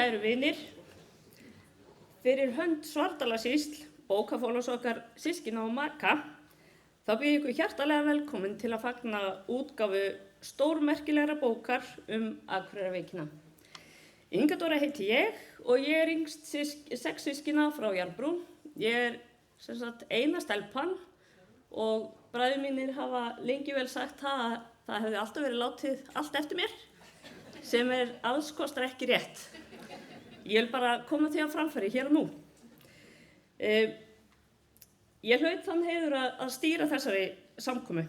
Kæru vinir, fyrir hönd Svarfdalasýsl, bókafélags okkar systkina og maka, þá býð ég ykkur hjartalega velkomin til að fagna útgáfu stórmerkilegra bókar Akureyrarveikina. Inga Dóra heiti ég og ég yngst 6 systkina frá Jarðbrú. Ég eina stelpan og bræður mínir hafa lengi vel sagt að það hefði alltaf verið látið allt eftir mér, sem alls kostar ekki rétt. Ég vil bara koma því á framfæri hér og nú. Ég hlaut þann heiður að stýra þessari samkomu.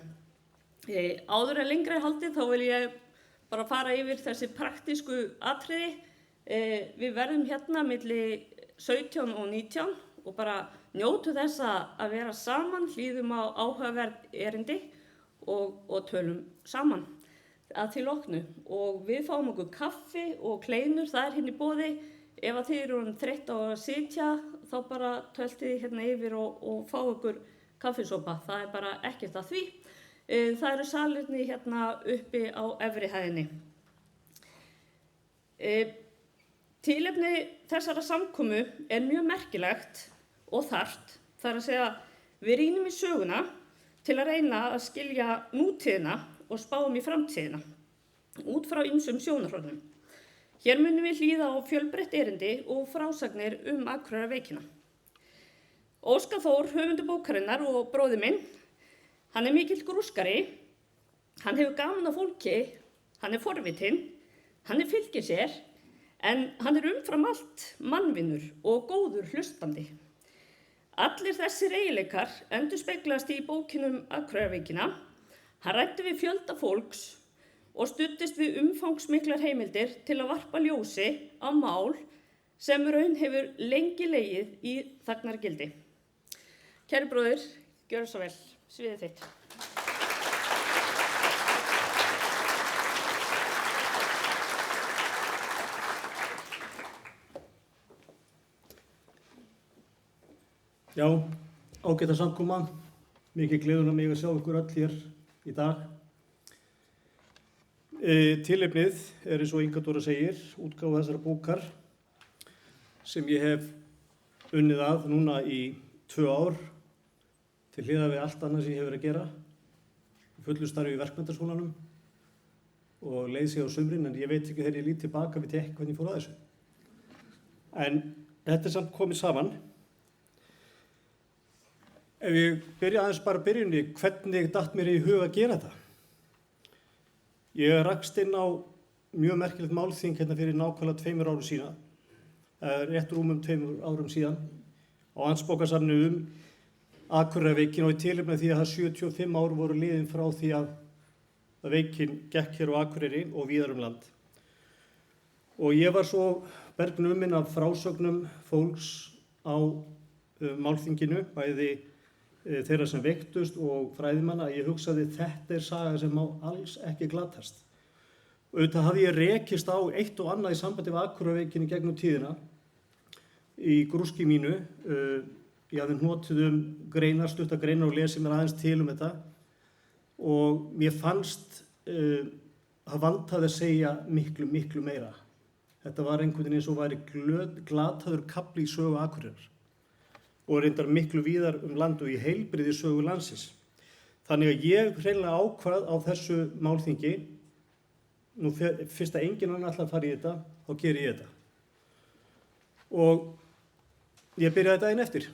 Áður en lengra er haldið þá vil ég bara fara yfir þessi praktísku atriði. Við verðum hérna milli 17 og 19 og bara njótu þess að vera saman, hlýðum á áhugaverð erindi og tölum saman að því loknu. Og við fáum okkur kaffi og kleinur, það hérna í boði. Ef þið eru þreytt á að sitja, þá bara töltið þið hérna yfir og fá okkur kaffisopa. Það bara ekkert að því. Það eru salirni hérna uppi á efri hæðinni. Tilefni þessara samkomu mjög merkilegt og þarft. Það að segja, við rýnum í söguna til að reyna að skilja nútíðina og spáum í framtíðina, út frá ýmsum sjónarhornum. Hér munum við hlýða á fjölbreytt erindi og frásagnir Akureyrarveikina. Óskar Þór, höfundur bókarinnar og bróðir minn, hann mikill grúskari, hann hefur gaman af fólki, hann forvitinn, hann fylgir sér, en hann umfram allt mannvinur og góður hlustandi. Allir þessir eiginleikar endurspeglast í bókinum Akureyrarveikina. Hann ræddi við fjölda fólks og studdist við umfangsmiklar heimildir til að varpa ljósi á mál sem raun hefur lengi legið í þagnargildi. Kæri bróðir, gjörðu svo vel, sviðið þitt. Já, ágæta samkoma, mikið gleðuna mig að sjá ykkur öll hér í dag. Tilefnið eins og Inga Dóra segir, útgáfa þessara bókar sem ég hef unnið að núna í 2 ár til hliðar við allt annað sem ég hef verið að gera. Fullu starfi í Verkmenntaskólanum og leið sig á sumrin, en ég veit ekki þegar ég lít tilbaka við tek hvernig ég fór að þessu. En þetta samt komið saman. Ef ég byrja aðeins bara byrjunni, hvernig datt mér í hug að gera þetta? Ég rakst inn á mjög merkilegt málþing hérna fyrir nákvæmlega 2 árum síðan, rétt rúmum 2 árum síðan, á Landsbókasafni Akureyrarveikin og í tilefni af því að það 75 ár voru liðin frá því að veikin gekk hér á Akureyri og víðar land. Og ég var svo bergnuminn af frásögnum fólks á málþinginu, bæði þeirra sem veiktust og fræðimanna, að ég hugsaði þetta saga sem má alls ekki glatast. Auðvitað hafði ég rekist á eitt og annað í sambandi við Akureyrarveikinni gegnum tíðina í grúski mínu. Ég hafði hnotið greinar, stuttar greinar og lesið mér aðeins til þetta og mér fannst það vantaði að segja miklu meira. Þetta var einhvern veginn eins og væri glataður kafli í sögu Akureyrar og reyndar miklu víðar land og í heilbrigði sögu landsins. Þannig að ég hreinlega ákvað á þessu málþingi, nú fyrst að enginn annar ætlar að fara í þetta, þá geri ég þetta. Og ég byrjaði daginn eftir.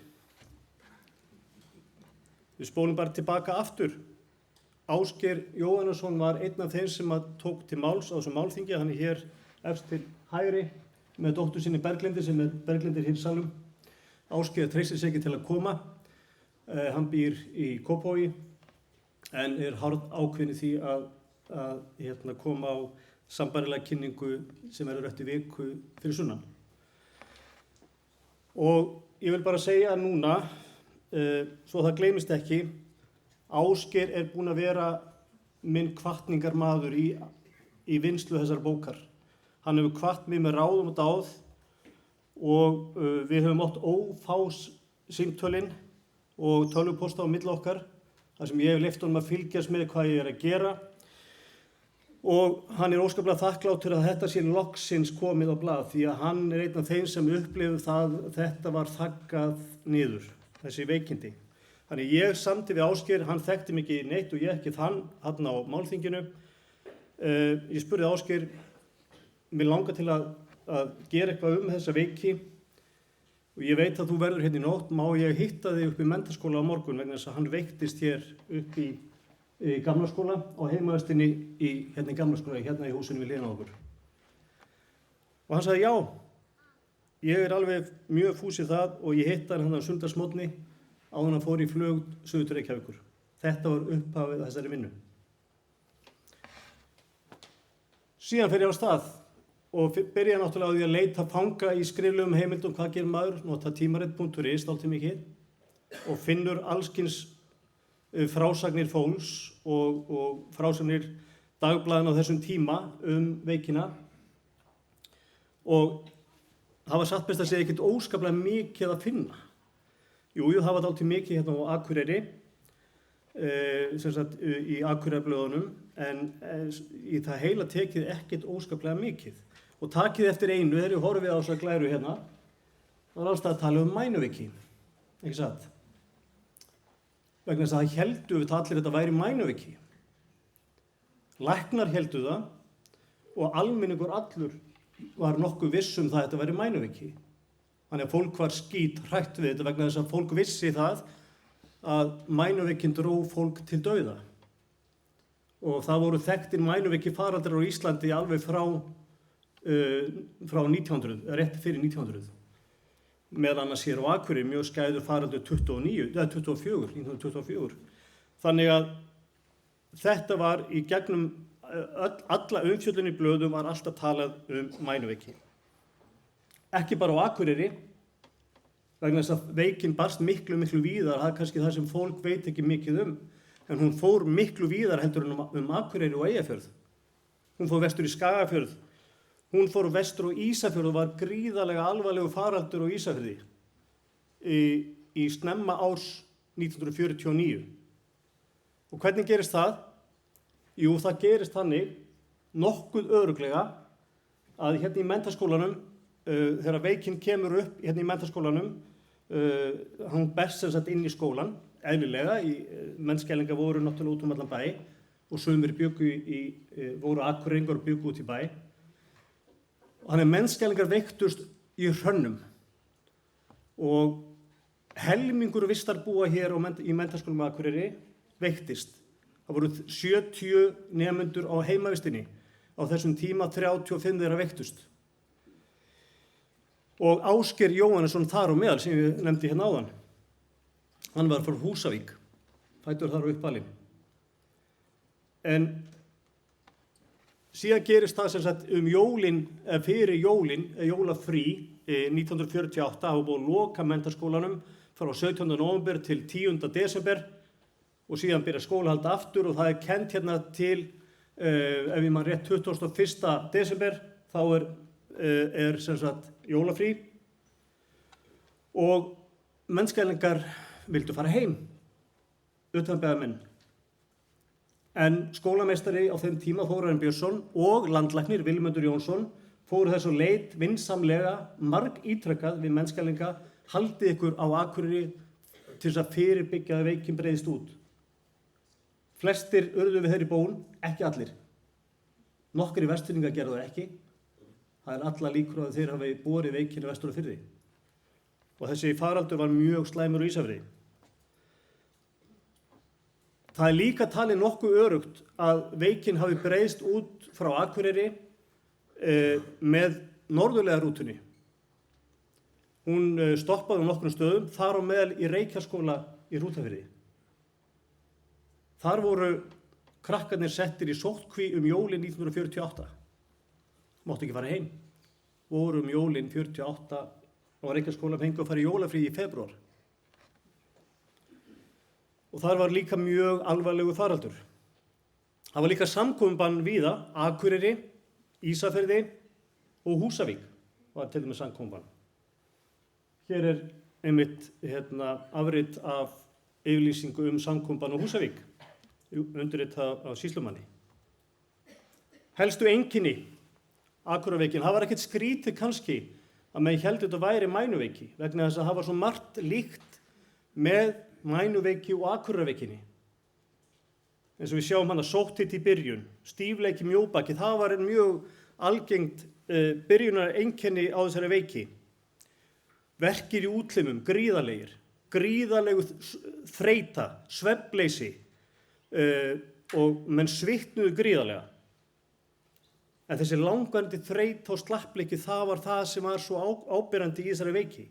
Við spólum bara tilbaka aftur. Ásgeir Jóhannesson var einn af þeim sem tók til máls á þessu málþingi. Hann hér efst til hægri með dóttur sinni Berglindir, sem Berglindir hér í salnum. Ásgeir treystir sig ekki til að koma. Hann býr í Kópavogi en hárð ákveðinn í því að koma á sambærilega kynningu sem verður eftir viku fyrir sunnan. Og ég vil bara segja núna, svo það gleymist ekki, Ásgeir búinn að vera minn hvatningarmaður í vinnslu þessar bókar. Hann hefur hvatt mig með ráðum og dáð og við höfum átt ófás símtölin og tölvupósta á milli okkar, þar sem ég hef leyft honum að fylgjast með hvað ég að gera. og hann óskaplega þakklátur að þetta sé loksins komið á blað því að hann einn af þeim sem upplifðu það þetta var þaggað niður, þessi veikindi. Þannig ég samdi við Ásgeir, hann þekkti mig ekki neitt og ég ekki hann á málþinginu. Ég spurði Ásgeir, mér langar til að gera eitthvað þessa veiki og ég veit að þú verður hérna í nótt, má ég hitta þig upp í menntaskóla á morgun vegna þess að hann veiktist hér upp í gamla skóla og heimavistinni hérna í gamla skóla, hérna í húsinu við hliðina á okkur. Og hann sagði já, ég alveg mjög fús í það og ég hitta hann á sunnudagsmorgni áður en hann fór í flug suður til Reykjavíkur. Þetta var upphafið þessari vinnu. Síðan fer ég á stað og byrja náttúrulega á því að leita fanga í skriflegum heimildum, hvað gerir maður, nota tímarit.is dálítið mikið og finnur allskyns frásagnir fólks og frásagnir dagblaðina á þessum tíma veikina og það var satt best að segja ekkert óskaplega mikið að finna. Jú, það var dálítið mikið hérna á Akureyri, sem sagt í Akureyrarblöðunum, en í það heila tekið ekkert óskaplega mikið. Og takið eftir einu, þegar ég horfið á þessa glæru hérna, þá var alltaf að tala mænuveiki, ekki satt? Vegna þess að það héldu við allir þetta væri mænuveiki. Læknar héldu það og almenningur allur var nokkuð viss það að þetta væri mænuveiki. Þannig að fólk var skíthrætt við þetta vegna þess að fólk vissi það að mænuveikin dró fólk til dauða. Og það voru þekktir mænuveiki faraldrar á Íslandi alveg frá 1900, rétt fyrir 1900. Meðal annars hér á Akureyri mjög skæður faraldur 1924. Þannig að þetta var í gegnum alla umfjöllun í blöðum var alltaf talað mænuveiki. Ekki bara á Akureyri, vegna þess að veikin barst miklu víðar, það er kannski það sem fólk veit ekki mikið en hún fór miklu víðar heldur en Akureyri og Eyjafjörð. Hún fór vestur í Skagafjörð, hún fór vestur á Ísafjörð og var gríðarlega alvarlegur faraldur á Ísafirði í snemma árs 1949. Og hvernig gerist það? Jú, það gerist þannig nokkuð örugglega að hérna í menntaskólanum, þegar veikin kemur upp hérna í menntaskólanum, hann berst sem sagt inn í skólan, eðlilega, mennskælingar voru náttúrulega út allan bæ og sumir voru Akureyringar og bjuggu út í bæ. Þannig að mennskælingar veiktust í hrönnum og helmingur vistarbúa hér í menntaskólum á Akureyri veiktist. Það voru 70 nemendur á heimavistinni. Á þessum tíma 35 þeirra veiktust. Og Ásgeir Jóhannesson þar á meðal sem ég nefndi hérna áðan. Hann var frá Húsavík, fæddur þar á uppalinn. En síðan gerist það sem sagt jólin, fyrir jólin, jólafrí 1948, hafa búið að loka menntaskólanum frá 17. nóvember til 10. desember og síðan byrja skólahald aftur og það kennt hérna til, ef ég man rétt, 21. desember, þá er sem sagt jólafrí og mennskælingar vildu fara heim, utanbyggðarmenn. En skólameistari á þeim tíma, Þórarinn Björnsson, og landlæknir Vilmundur Jónsson fóru þess á leit vinsamlega margítrekað við mennskælinga, haldið ykkur á Akureyri til þess að fyrirbyggja að veikin breiðist út. Flestir urðu við þeirri bón, ekki allir. Nokkrir Vestfirðingar gerðu það ekki. Það er alla líkur að þeir hafi borið veikina vestur á firði. Og þessi faraldur var mjög slæmur á Ísafirði. Það er líka talið nokkuð öruggt að veikin hafi breiðst út frá Akureyri með norðurlega rútunni. Hún stoppaði á nokkrum stöðum, þar á meðal í Reykjaskóla í Hrútafirði. Þar voru krakkarnir settir í sóttkví jólin 1948. Máttu ekki fara heim. Voru jólin 48 á Reykjaskóla fengu að fara í jólafrí í febrúar. Og þar var líka mjög alvarlegur faraldur. Það var líka samkomubann víða, Akureyri, Ísafirði og Húsavík var til dæmis samkomubann. Hér er einmitt afrit af yfirlýsingu samkomubann á Húsavík, undirritað af sýslumanni. Helstu einkenni Akureyrarveikin, það var ekkert skrítið kannski að menn héldu þetta væri mænuveiki vegna þess að það var svo margt líkt með mænuveiki og Akureyrarveikinni. Eins og við sjáum hana sótthiti í byrjun, stífleiki í mjóbaki, það var mjög algengt byrjunar einkenni á þessari veiki. Verkir í útlimum, gríðarlegu þreyta, svefnleysi og menn svitnuðu gríðarlega. En þessi langvarandi þreyta og slappleiki, það var það sem var svo áberandi í þessari veiki.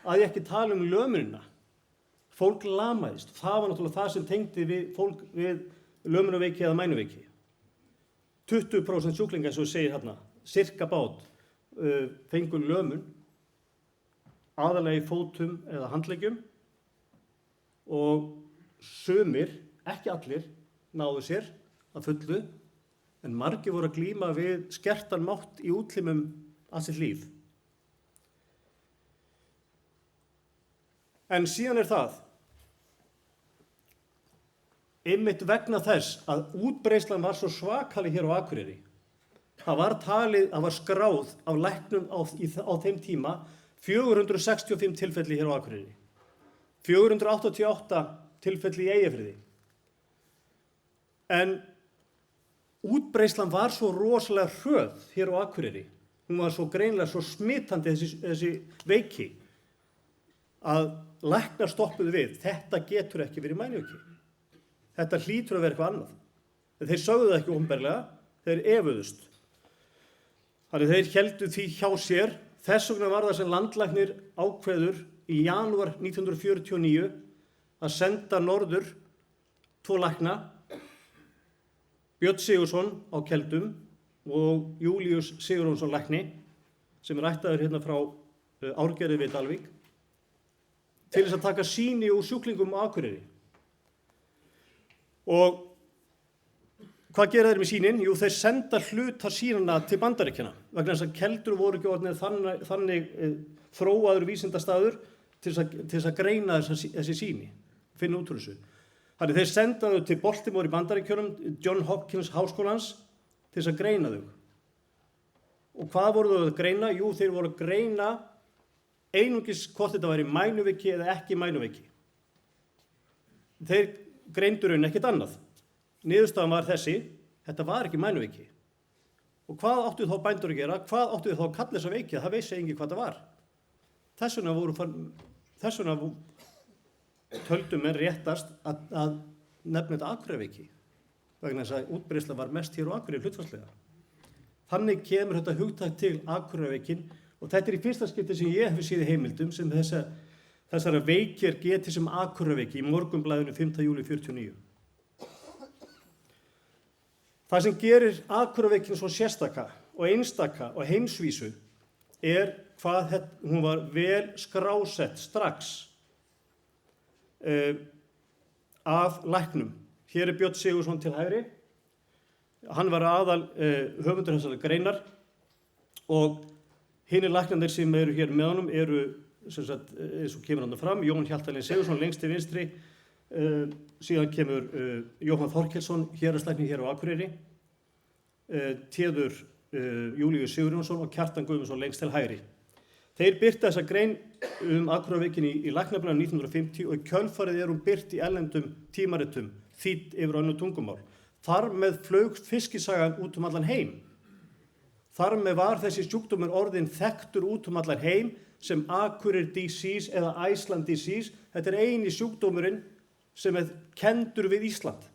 Að ég ekki tala lömunina. Fólk lamaðist. Það var náttúrulega það sem tengdi fólk við lömunarveiki eða mænuveiki. 20% sjúklinga, eins og segir hérna, sirka bát, fengu lömun, aðallega í fótum eða handleggjum og sumir, ekki allir, náðu sér að fullu, en margir voru að glíma við skertan mátt í útlimum allt sitt líf. En síðan það, einmitt vegna þess að útbreiðslan var svo svakalig hér á Akureyri. Það var skráð af læknum á þeim tíma 465 tilfelli hér á Akureyri, 488 tilfelli í Eyjafirði. En útbreiðslan var svo rosalega hröð hér á Akureyri. Hún var svo greinilega svo smitandi þessi veiki að læknar stoppuðu við. Þetta getur ekki verið mænuveiki. Þetta hlýtur að vera eitthvað annað. En þeir sögðu það ekki opinberlega, þeir efuðust. Þannig þeir héldu því hjá sér. Þess vegna var það sem landlæknir ákveður í janúar 1949 að senda norður 2 lækna, Björn Sigurðsson á Keldum og Júlíus Sigurjónsson lækni, sem ættaður hérna frá Árgerði við Dalvík, til þess að taka sýni úr sjúklingum á Akureyri. Og hvað gera þeir með sýnin? Jú, þeir senda hluta sýnana til Bandaríkjanna vegna þess að Keldur voru ekki orðnir þannig þróaður vísindastaður til þess að greina þessi sýni, finna út úr þessu. Þannig þeir sendaðu til Baltimore í Bandaríkjunum, John Hopkins háskólans, til þess að greina þau. Og hvað voru þau að greina? Jú, þeir voru að greina einungis hvort þetta væri mænuveiki eða ekki mænuveiki. Þeir greindu raun ekkert annað. Niðurstaðan var þessi, þetta var ekki mænuveiki. Og hvað áttu þá bændur að gera? Hvað áttu þá að kalla þessa veiki? Það vissi enginn hvað það var. Þess vegna töldu menn réttast að nefna þetta Akureyrarveiki vegna þess að útbreiðsla var mest hér á Akureyri hlutfallslega. Þannig kemur þetta hugtak til Akureyrarveikin og þetta í fyrsta skipti sem ég hef séð í heimildum sem þessara veikir getið sem Akureyrarveiki í Morgunblaðinu 5. júlí 1949. Það sem gerir Akureyrarveikin svo sérstaka og einstaka og heimsvísu hvað hún var vel skrásett strax af læknum. Hér Björn Sigurðsson til hægri. Hann var aðal höfundur þessara greinar og hinir læknarnir sem eru hér með honum eru, sem sagt, eins og kemur hann fram, Jón Hjaltalín Sigurðsson lengst til vinstri, síðan kemur Jóhann Þorkelsson, héraðslæknir hér á Akureyri, Téður Júlíus Sigurjónsson og Kjartan Guðmundsson lengst til hægri. Þeir birta þessa grein Akureyrarveikin í Læknablaðinu 1950 og í kjölfarið hún birt í erlendum tímaritum, þýdd yfir önnur tungumál. Þar með flaug fiskisagan út allan heim. Þar með var þessi sjúkdómur orðinn þekktur út allan heim sem Akureyri disease eða Iceland disease. Þetta eini sjúkdómurinn sem kenndur við Ísland.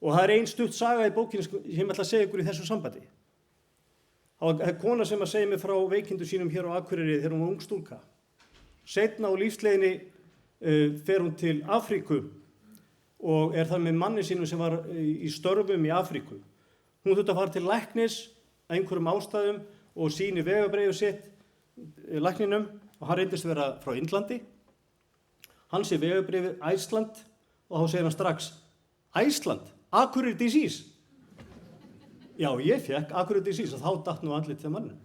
Og það ein stutt saga í bókinni sem ég ætla að segja ykkur í þessu sambandi. Það var kona sem að segja mig frá veikindu sínum hér á Akureyri þegar hún var ung stúlka. Seinna á lífsleiðinni fer hún til Afríku og þar með manni sínum sem var í störfum í Afríku. Hún þurfti að fara til læknis af einhverjum ástæðum og sýni vegabréfið sitt lækninum og hann reyndist vera frá Indlandi. Hann sé vegabréfið Iceland og þá segir hann strax Iceland, Akureyri disease. Já, ég fekk Akureyri disease og þá datt andlit til mannum.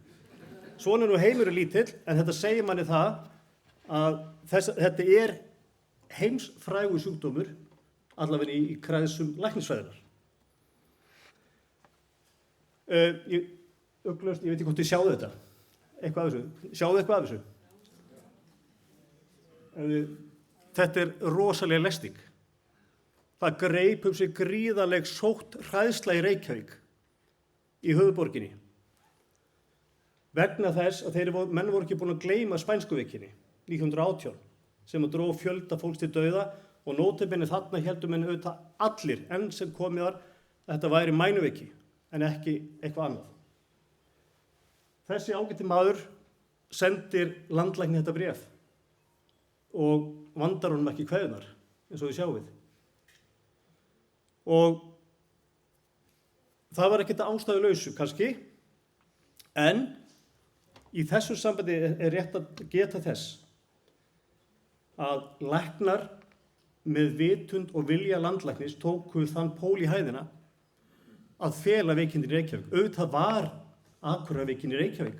Svona heimurinn lítill, en þetta segir manni það að þetta heimsfrægur sjúkdómur, allavega í kreðsum læknisfræðinnar. Uglust, ég veit ekki hvort þið sjáðu þetta. Eitthvað af þessu. Sjáðu eitthvað af þessu? Þetta er rosalega lesting. Það greip sig gríðarleg sótt hræðsla í Reykjavík, í höfuðborginni. Vegna þess að menn voru ekki búin að gleyma spænsku veikinni 1918 sem að dró fjölda fólks til dauða og nótabenni þarna heldur menn auðvitað allir enn sem komið var að þetta væri mænuveiki en ekki eitthvað annað. Þessi ágæti maður sendir landlækni þetta bréf og vandar honum ekki kveðunar eins og við sjáum við. Og það var ekkert ástæðulausu kannski, en í þessu sambandi er rétt að geta þess að læknar með vitund og vilja landlæknis tóku þann pól í hæðina að fela veikindin í Reykjavík. Auðvitað var Akureyrarveikin í Reykjavík.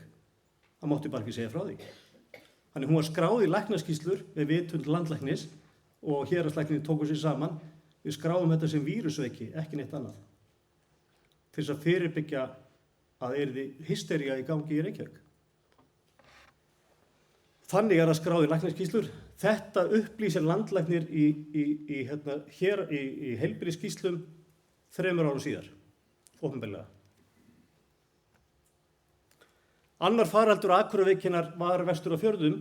Það mátti bara ekki segja frá því. Þannig hún var skráð í læknaskýrslur með vitund landlæknis og héraðslæknir tóku sér saman. Við skráðum þetta sem vírusveiki, ekki neitt annað. Til þess að fyrirbyggja að yrði hystería í gangi í Reykjavík. Þannig það skráð í læknaskýrslur. Þetta upplýsir landlæknir í heilbrigðisskýrslum 3 árum síðar, opinberlega. Annar faraldur Akureyrarveikinnar var vestur á fjörðum,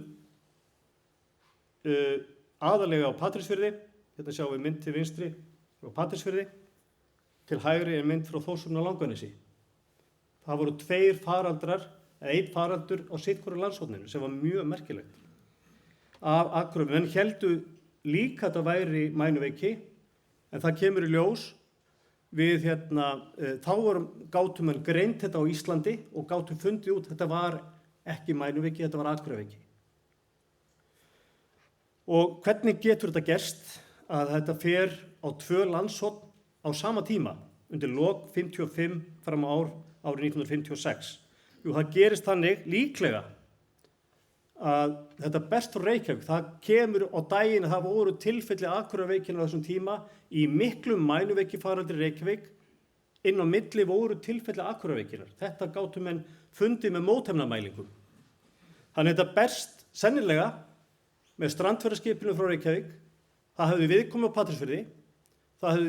aðallega á Patreksfirði. Þetta sjáum við mynd til vinstri frá Patreksfirði, til hægri er mynd frá Þórshöfn á Langanesi. Það voru 2 faraldrar, eða 1 faraldur á sittvoru landshorninu sem var mjög merkilegt af Akureyri. Menn héldu líka að þetta væri mænuveiki, en það kemur í ljós við þá gátum menn greint þetta á Íslandi og gátum fundið út þetta var ekki mænuveiki, þetta var Akureyrarveiki. Og hvernig getur þetta gerst að þetta fer á 2 landshorn á sama tíma undir lok 55 fram á árið 1956? Jú, það gerist þannig líklega að þetta berst frá Reykjavík, það kemur á daginn að það voru tilfelli Akureyrarveikinnar á þessum tíma í miklum mænuveiki-faraldri Reykjavík, inn á milli voru tilfelli Akureyrarveikinnar. Þetta gátu menn fundið með mótefnamælingum. Þannig þetta berst sennilega með strandferðaskipinu frá Reykjavík, það hefði viðkomu á Patreksfirði, það hefði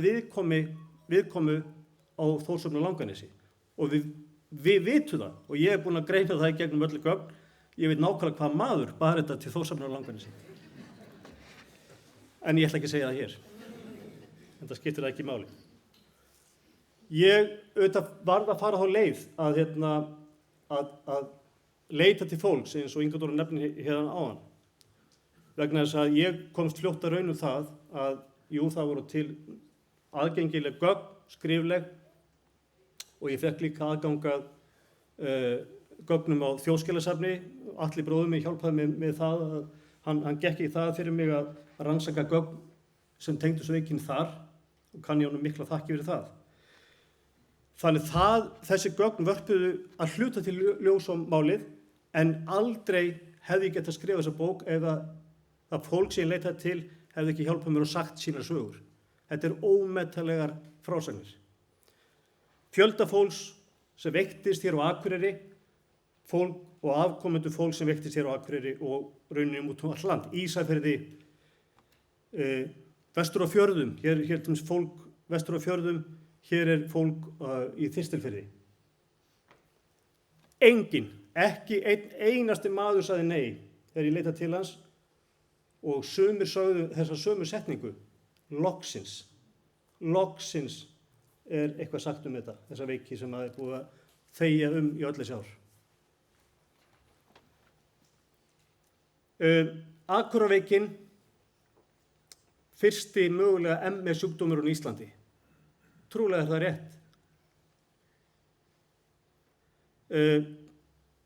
viðkomu á Þórshöfn og Langanesi. Og við vitum það, og ég er búinn að greina það í gegnum öllu gögn, ég veit nákvæmlega hvað maður bar þetta til Þórshafnar og Langanesi. En ég ætla ekki að segja það hér. En það skiptir það ekki máli. Ég auðvitað varð að fara þá leið að leita til fólks eins og Inga Dóra nefnir hérna áðan. Vegna þess að ég komst fljótt að raun það að það voru til aðgengileg gögn, skrifleg, og ég fekk líka aðgangað gögnum á Þjóðskjalasafni. Atli bróðir mig hjálpaði mig með það að hann gekk í það fyrir mig að rannsaka gögn sem tengdust veikin þar og kann ég honum mikla þakki fyrir það. Þannig þessi gögn vörpuðu að hluta til ljós á málið, en aldrei hefði ég getað skrifað þessa bók ef það fólk sem ég leitaði til hefði ekki hjálpað mér og sagt sínar sögur. Þetta er ómetanlegar frásagnir. Fjölda fólks sem veiktist hér á Akureyri, fólk og afkomendur fólk sem veiktist hér á Akureyri og rauninni út um allt land. Ísafirði, vestur á fjörðum, hér fólk vestur á fjörðum, hér er fólk í Þistilfirði. Enginn, ekki einn einasti maður sagði nei þegar ég leitaði til hans og sumir sögðu þessa sömu setningu, loksins er eitthvað sagt um þetta, þessa veiki sem það er búið að þegja í öll þessi ár. Akureyrarveikin, fyrsti mögulega MS-sjúkdómurinn í Íslandi. Trúlega er það rétt.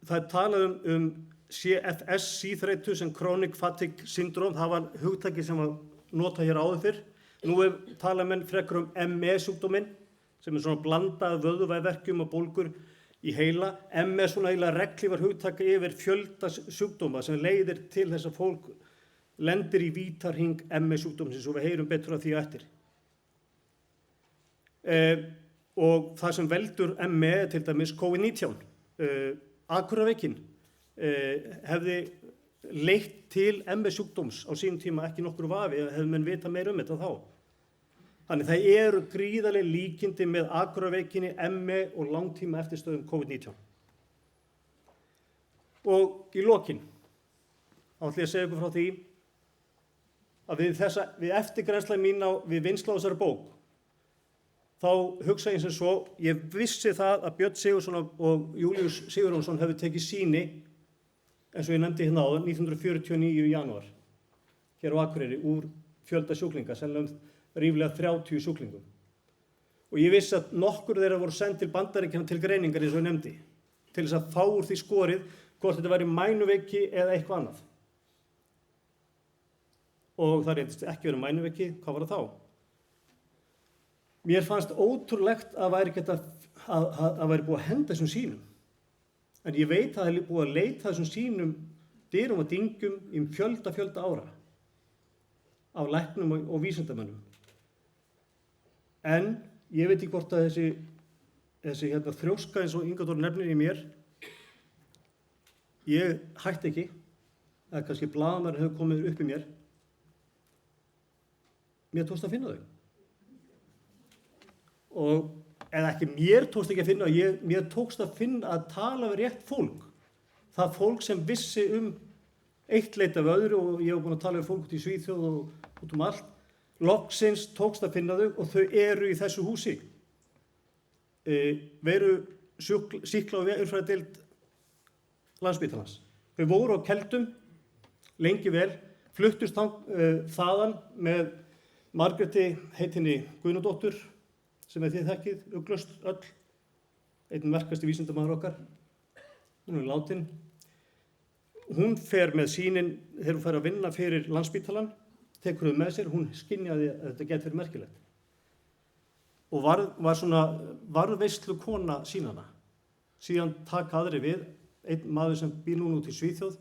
Það er talað um CFS, síþreytu, sem chronic fatigue syndrome. Það var hugtakið sem var notað hér áður fyrr. Nú tala menn frekar um MS-sjúkdóminn, sem er svona blanda af vöðvaverkjum og bólgur í heila. MS svona eiginlega regnhlífar hugtaka yfir fjölda sjúkdóma sem leiðir til þess að fólk lendir í vítarhring MS-sjúkdómsins og við heyrum betur af því á eftir. og það sem veldur ME er til dæmis COVID-19. Akureyrarveikin hefði leitt til ME sjúkdóms á sínum tíma, ekki nokkur vafi, hefði menn vita meira þetta þá. Þannig það eru gríðarleg líkindi með Akureyrarveikinni, ME og langtíma eftirstöðum COVID-19. Og í lokin ætla ég að segja ykkur frá því að við eftirgrennslan mín við vinnslu á þessari bók, þá hugsa ég sem svo, ég vissi það að Björn Sigurðsson og Júlíus Sigurjónsson hefðu tekið sýni, eins og ég nefndi hérna áðan, 1949 í janúar, hér á Akureyri, úr fjölda sjúklinga, sennilega ríflega 30 sjúklingum. Og ég vissi að nokkur þeirra voru send til Bandaríkjanna til greiningar, eins og ég nefndi, til þess að fá úr því skorið hvort þetta væri mænuveiki eða eitthvað annað. Og það reyndist ekki verið mænuveiki, hvað var það þá? Mér fannst ótrúlegt að væri búið að henda þessum sýnum. En ég veit að það er búið að leita þessum sýnum dyrum og dyngjum í fjölda ára af læknum og vísindamönnum. En ég veit ekki hvort að þessi þrjóska eins og Inga Dóra nefnir í mér, ég hætti ekki, eða kannski blaðamaður hefur komið upp í mér, mér tókst að finna þau. Og eða ekki mér tókst ekki að finna, mér tókst að finna að tala við rétt fólk. Það fólk sem vissi eitt leit af öðru, og ég hef búin að tala við fólk út í Svíþjóð og út allt. Loksins tókst að finna þau og þau eru í þessu húsi. Veru sýkla og veirufræðideild Landspítalans. Þau voru á Keldum lengi vel, fluttust þaðan með Margréti heitinni Guðnadóttur, sem þið þekkið, ugglaust öll, einn merkasti vísindamaður okkar. Hún er látin. Hún fer með sýnin, þegar hún fer að vinna fyrir Landspítalann, tekur þau með sér, hún skynjaði að þetta geti verið merkilegt. Og var svona varðveislu kona sýnana. Síðan taka aðri við, einn maður sem býr núna út í Svíþjóð,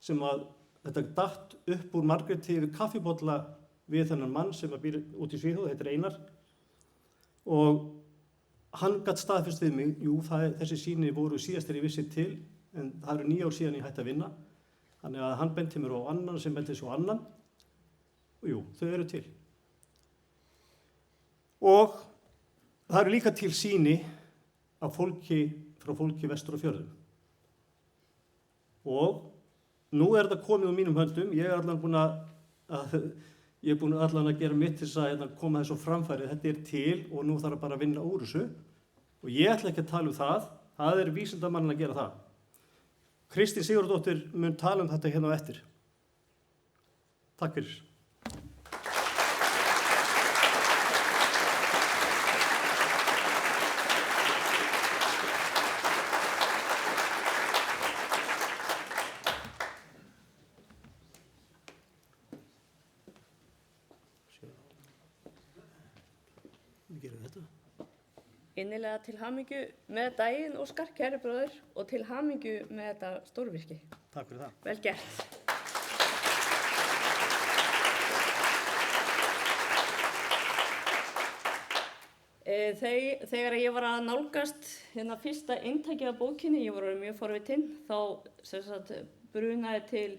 sem að þetta datt upp úr Margréti yfir kaffibolla við þennan mann sem býr út í Svíþjóð, heitir Einar. Og hann gat staðfest við mig, þessi sýni voru síðast þegar ég vissi til, en það eru 9 ár síðan ég hætti að vinna. Þannig að hann benti mér á annan sem benti svo annan. Og þau eru til. Og það eru líka til sýni af frá fólki vestur á fjörðum. Og nú er þetta komið á mínum höndum, ég er allan búin að gera mitt til þess að koma þessu framfæri, þetta er til og nú þarf bara að vinna úr þessu. Og ég ætla ekki að tala það er vísindamanninn að gera það. Kristín Sigurðardóttir mun tala þetta hérna á eftir. Takk fyrir. Innilega til hamingju með daginn, Óskar, kæri bróðir, og til hamingju með þetta stórvirki. Takk fyrir það. Vel gert. Þegar ég var að nálgast fyrsta eintaki af bókinni, ég var mjög forvitin, þá brunaði til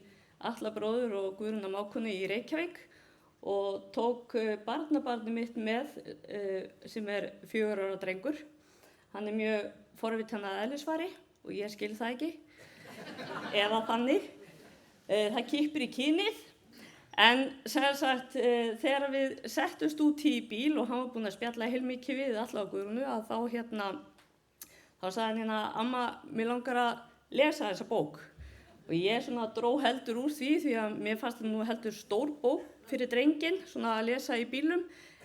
Atla bróður og Guðrúnar mágkonu í Reykjavík og tók barnabarnið mitt með, sem er 4 ára drengur. Hann er mjög forvitin að eðlisfari og ég skil það ekki, eða þannig. Það kippir í kynið, en þegar við settumst út í bíl og hann var búinn að spjalla heilmikið við Atla og Guðrúnu, að þá sagði hann amma, mér langar að lesa þessa bók. Og ég dró heldur úr því að mér fannst þetta nú heldur stór bók fyrir drenginn, að lesa í bílum,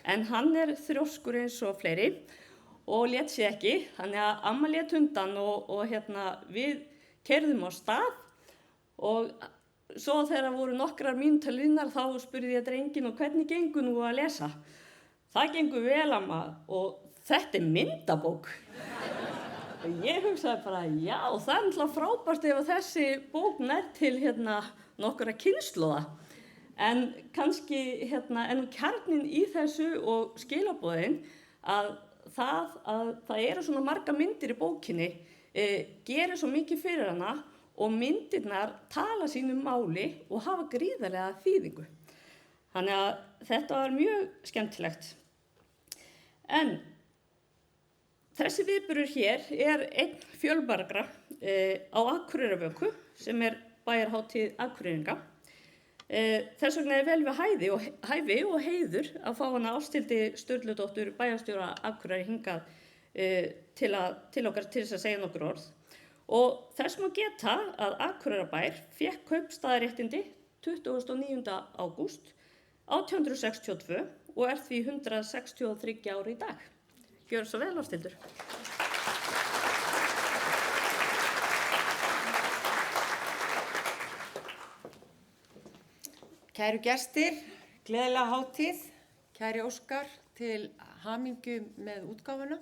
en hann er þrjóskur eins og fleiri og lét sig ekki, þannig að amma lét undan og við keyrðum á stað og svo þegar voru nokkrar mínútur liðnar þá spurði ég drenginn og hvernig gengur nú að lesa? Það gengur vel amma og þetta er myndabók. Og ég hugsaði bara, já, það er náttúrulega frábært ef þessi bók nær til nokkura kynslóða. En kannski kjarninn í þessu og skilaboðin að það eru svona marga myndir í bókinni gerir svo mikið fyrir hana og myndirnar tala sínu máli og hafa gríðarlega þýðingu. Þannig að þetta var mjög skemmtilegt. En þessi viðburður hér einn fjölmargra á Akureyrarvöku sem bæjarhátíð Akureyringa. Þess vegna vel við hæfi og heiður að fá hana Ásthildi Sturludóttur bæjarstjóra Akureyrar hingað til okkar til þess að segja nokkur orð. Og þess má geta að Akureyrarbær fékk kaupstaðaréttindi 29. ágúst 1862 og því 163 ára í dag. Gjörðu svo vel, Ásthildur. Kæru gestir, gleðilega hátíð, kæri Óskar til hamingju með útgáfuna.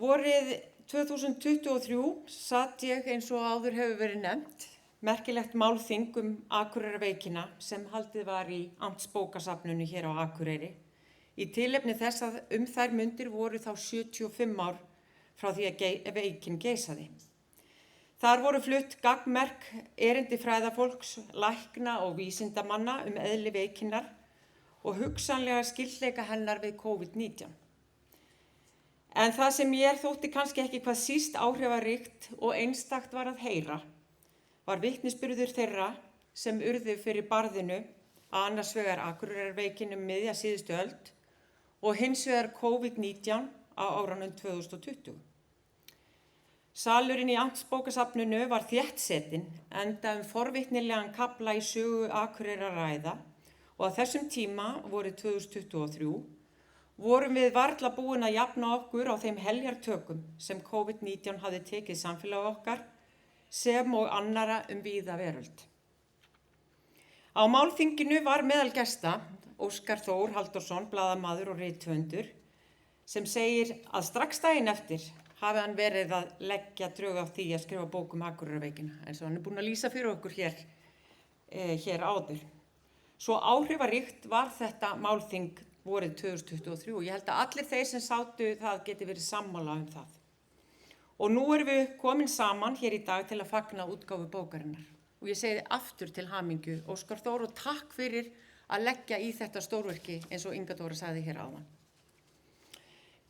Vorið 2023 satt ég eins og áður hefur verið nefnt merkilegt málþing Akureyrarveikina sem haldið var í Amtsbókasafninu hér á Akureyri. Í tilefni þess að þær mundir voru þá 75 ár frá því að veikin geisaði. Þar voru flutt gagnmerk erindi fræðafólks, lækna og vísindamanna eðli veikinnar og hugsanlega skyldleika hennar við COVID-19. En það sem mér þótti kannski ekki hvað síst áhrifaríkt og einstakt var að heyra var vitnisburður þeirra sem urðu fyrir barðinu að annars vegar Akureyrarveikinu miðja síðustu öld og hins vegar COVID-19 á árunum 2020. Salurinn í Amtsbókasafninu var þéttsetinn enda forvitnilegan kafla í sögu Akureyrar ræða og að þessum tíma vorið 2023 vorum við varla búin að jafna okkur á þeim heljartökum sem COVID-19 hafði tekið samfélag okkar sem og annara víða veröld. Á málþinginu var meðal gesta Óskar Þór Halldórsson, blaðamaður og rithöfundur, sem segir að strax daginn eftir hafi hann verið að leggja drög á því að skrifa bók Akureyrarveikina, eins og hann búinn að lýsa fyrir okkur hér áður. Svo áhrifaríkt var þetta málþing vorið 2023 og ég held að allir þeir sem sátu það geti verið sammála það. Og nú erum við komin saman hér í dag til að fagna útgáfu bókarinnar. Og ég segi aftur til hamingju Óskar Þór og takk fyrir að leggja í þetta stórverki eins og Inga Dóra sagði hér áðan.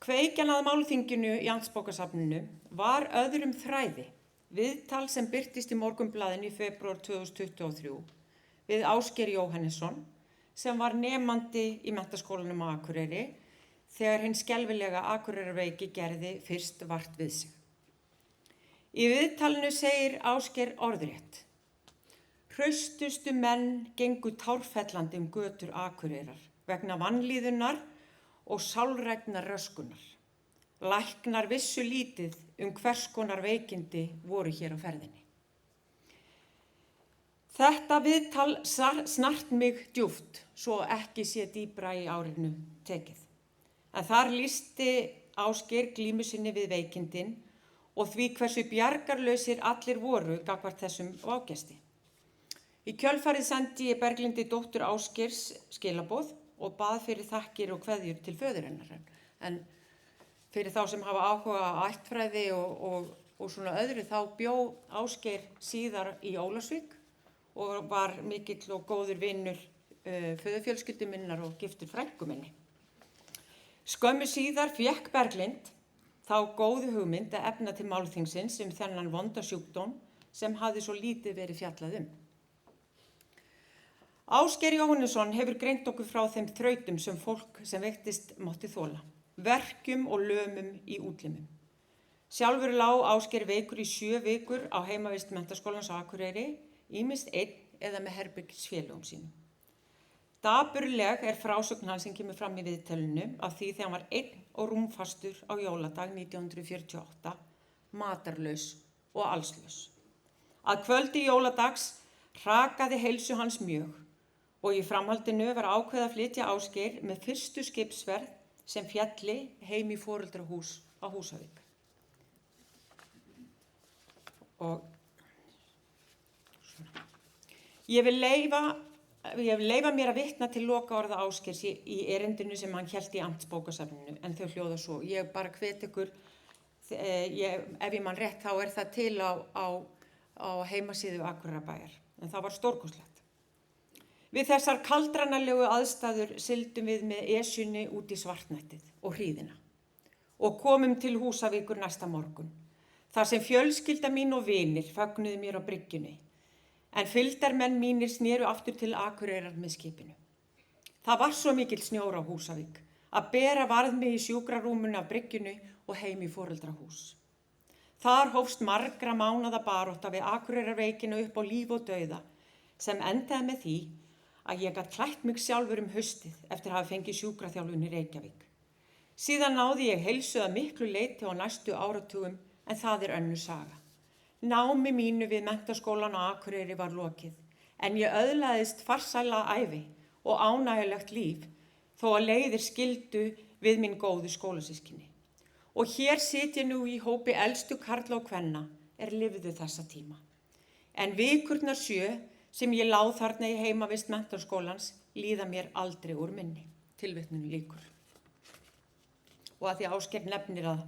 Kveikjan að málþinginu í Amtsbókasafninu var öðrum þræði, viðtal sem birtist í Morgunblaðinu í febrúar 2023 við Ásgeir Jóhannesson sem var nemandi í Menntaskólanum á Akureyri þegar hinn skelfilega Akureyrarveiki gerði fyrst vart við sig. Í viðtalinu segir Ásgeir orðrétt: Hraustustu menn gengu tárfellandi götur Akureyrar vegna vanlíðunar og sálrænnar röskunar. Læknar vissu lítið hvers konar veikindi voru hér á ferðinni. Þetta viðtal snart mig djúpt, svo ekki sé dýpra í árinu tekið. En þar lýsti Ásgeir glímu sinni við veikindin og því hversu bjargarlausir allir voru gagnvart þessum vágesti. Í kjölfarið sendi ég Berglindi dóttur Ásgeirs skilaboð og bað fyrir þakkir og kveðjur til föður hennar. En fyrir þá sem hafa áhuga á ættfræði og svona öðru þá bjó Ásgeir síðar í Ólafsvík og var mikill og góður vinur föðurfjölskyldu minnar og giftur frænku minni. Skömmu síðar fékk Berglind þá góðu hugmynd að efna til málþingsins þennan vonda sjúkdóm sem hafði svo lítið verið fjallað Ásgeir Jóhannesson hefur greint okkur frá þeim þrautum sem fólk sem veiktist mátti þola, verkjum og lömum í útlimum. Sjálfur lá Ásgeir veikur í 7 vikur á heimavist Menntaskólans á Akureyri, ýmist einn eða með herbergisfélögum sínum. Dapurleg frásögn hans sem kemur fram í viðtalinu af því þegar hann var einn og rúmfastur á jóladag 1948, matarlaus og allslaus. Að kvöldi jóladags hrakaði heilsu hans mjög og í framhaldinu var ákveðið að flytja Ásgeir með fyrstu skipsferð sem fjalli heim í foreldrahús á Húsavík. Og ég vil leyfa ég leyfa mér að vitna til lokaorða Ásgeirs í erindinu sem hann hélt í amtsbókasafninu, en þau hljóða svo. Ég bara hvet ykkur, ef ég man rétt, þá það til á heimasíðu Akureyrarbæjar, en það var stórkostlegt. Við þessar kaldranalegu aðstæður sigldum við með Esjunni út í svartnættið og hríðina og komum til Húsavíkur næsta morgun, þar sem fjölskylda mín og vinir fögnuðu mér á bryggjunni, en fylgdarmenn mínir snéru aftur til Akureyrar með skipinu. Það var svo mikill snjór á Húsavík að bera varð mig í sjúkrarúmuna af bryggjunni og heim í foreldrahús. Þar hófst margra mánaða barátta við Akureyrarveikina upp á líf og dauða, sem endaði með því að ég gat klætt mig sjálfur haustið eftir að hafa fengið sjúkraþjálfun í Reykjavík. Síðan náði ég heilsu að miklu leyti á næstu áratugum, en það önnur saga. Námi mínu við menntaskólan á Akureyri var lokið, en ég öðlaðist farsæla ævi og ánægjulegt líf þó að leiðir skildu við minn góðu skólasystkini. Og hér sit ég nú í hópi elstu karla og kvenna lifðu þessa tíma. En vikurnar 7 sem ég lá þarna í heimavist menntaskólans líða mér aldrei úr minni. Tilvitnun lýkur. Og að því Ásgeir nefnir að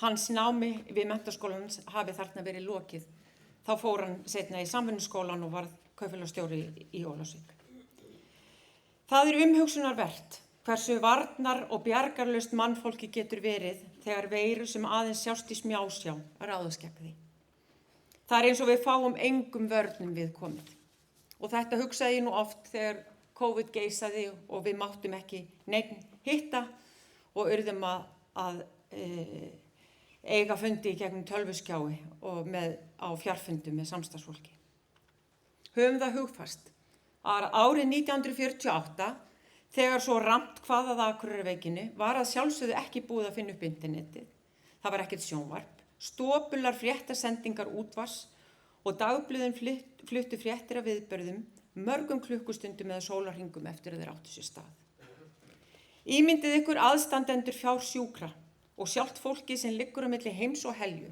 hans námi við menntaskólans hafi þarna verið lokið, þá fór hann seinna í samvinnuskólan og varð kaupfélagsstjóri í Ólafsvík. Það umhugsunarvert hversu varnar og bjargarlaust mannfólki getur verið þegar veirur sem aðeins sjást í smjásjá ráðast gegn því. Það eins og við fáum engum vörnum við komið. Og þetta hugsaði ég nú oft þegar COVID geisaði og við máttum ekki neinn hitta og urðum að eiga fundi í gegnum tölvuskjái og á fjarfundum með samstarfsfólki. Höfum það hugfast að árið 1948, þegar svo ramt hvað að Akureyrarveikinni, var að sjálfsögðu ekki búið að finna upp internetið. Það var ekkert sjónvarp, stopular fréttasendingar útvars og dagblöðin fluttu fréttir af viðburðum mörgum klukkustundum eða sólarhringum eftir að þeir áttu sér stað. Ímyndið ykkur aðstandendur fjársjúkra og sjálft fólki sem liggur á milli heims og helju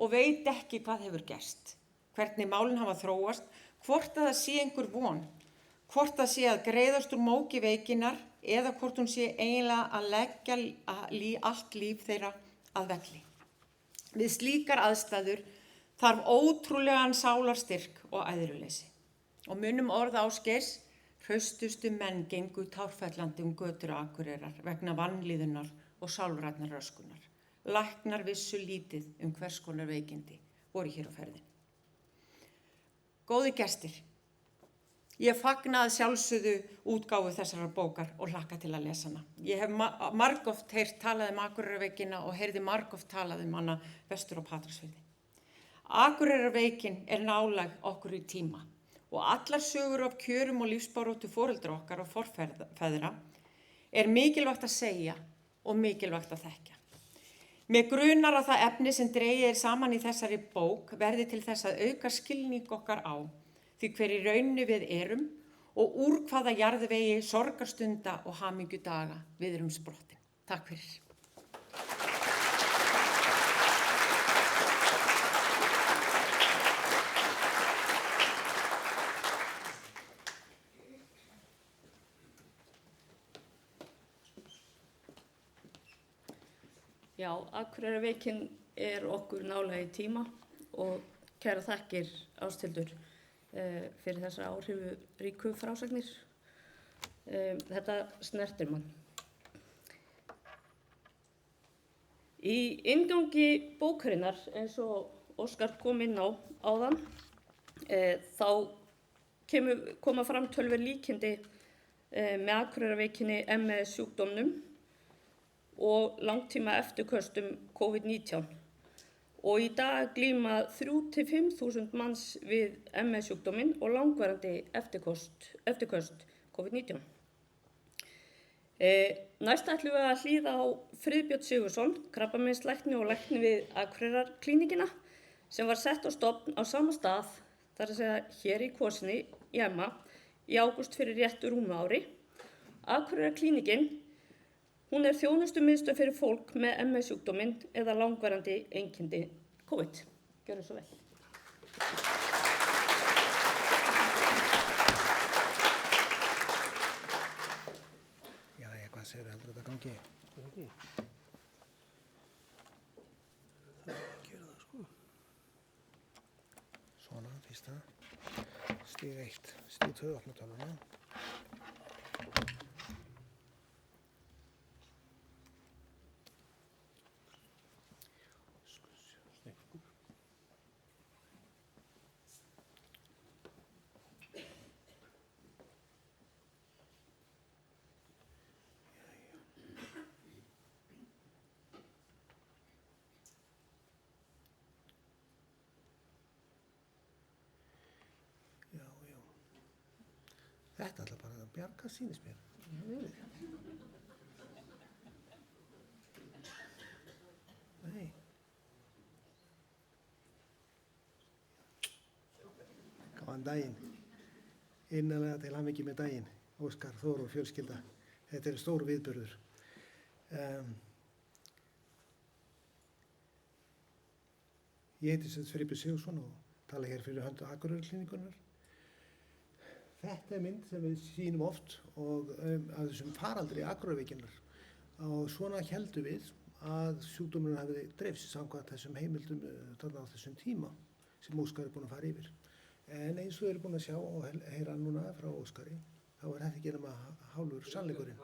og veit ekki hvað hefur gerst, hvernig málin hafa þróast, hvort að það sé einhver von, hvort það sé að greiðast úr móki veikinnar eða hvort hún sé eiginlega að leggja allt líf þeirra að velli. Við slíkar aðstæður þarf ótrúlegan sálarstyrk og æðruleysi. Og munum orð Ásgeirs, hraustustu menn gengu tárfellandi götur Akureyrar vegna vanlíðunar og sálrænnar röskunar. Læknar vissu lítið hvers konar veikindi voru hér á ferðinni. Góði gestir, ég fagna að sjálfsögðu útgáfu þessarar bókar og hlakka til að lesa hana. Ég hef margoft heyrt talað Akureyrarveikina og heyrði margoft talað hana vestur á Patreksfirði. Akureyrarveikin nálæg okkur í tíma og allar sögur af kjörum og lífsbaráttu foreldra okkar og forfeðra mikilvægt að segja og mikilvægt að þekkja. Mig grunar að það efni sem dregið saman í þessari bók verði til þess að auka skilning okkar á því hver í rauninni við erum og úr hvaða jarðvegi sorgarstunda og hamingjudaga við erum sprottin. Takk fyrir. Já, Akureyrarveikin okkur nálega í tíma og kæra þakkir Ásthildur fyrir þessar áhrifuríku frásagnir. Þetta snertir mann. Í inngangi bókarinnar, eins og Óskar kom inn á áðan, þá koma fram töluverð líkindi með Akureyrarveikinni, MS sjúkdómnum og langtíma eftirköstum COVID-19. Og í dag glíma 3.000 til 5.000 manns við MS-sjúkdóminn og langvarandi eftirköst COVID-19. Næst ætlum við að hlýða á Friðbjörn Sigurðsson, krabbameinslækni og lækni við Akureyrarklíníkina, sem var sett á stofn á sama stað, þar að segja hér í Kvosinni í Emma, í ágúst fyrir réttu rúmu ári. Akureyrarklíníkin, hún þjónustumiðstöð fyrir fólk með MS-sjúkdóminn eða langvarandi einkenni COVID. Gjörðu svo vel. segir heldur þetta gangi? Það gera það sko. Svona, fyrsta. Stig 1. Stig 2, opna tölvuna. Þetta ætla bara að bjarga sýnist mér. Nei. Góðan daginn. Innanlega til hamingju með daginn. Óskar, Þór og fjölskylda. Þetta er stór viðburður. Ég heiti Friðbjörn Sigurðsson og tala hér fyrir hönd Akureyrarklíníkunnar. Þetta er mynd sem við sýnum oft og af þessum faraldri Akureyrarveikinnar. Og svona heldum við að sjúkdómurinn hafi dreifst samkvæmt þessum heimildum þarna á þessum tíma sem Óskar er búinn að fara yfir. En eins og við erum búin að sjá og heyra núna frá Óskari, þá er þetta ekki nema hálfur sannleikurinn.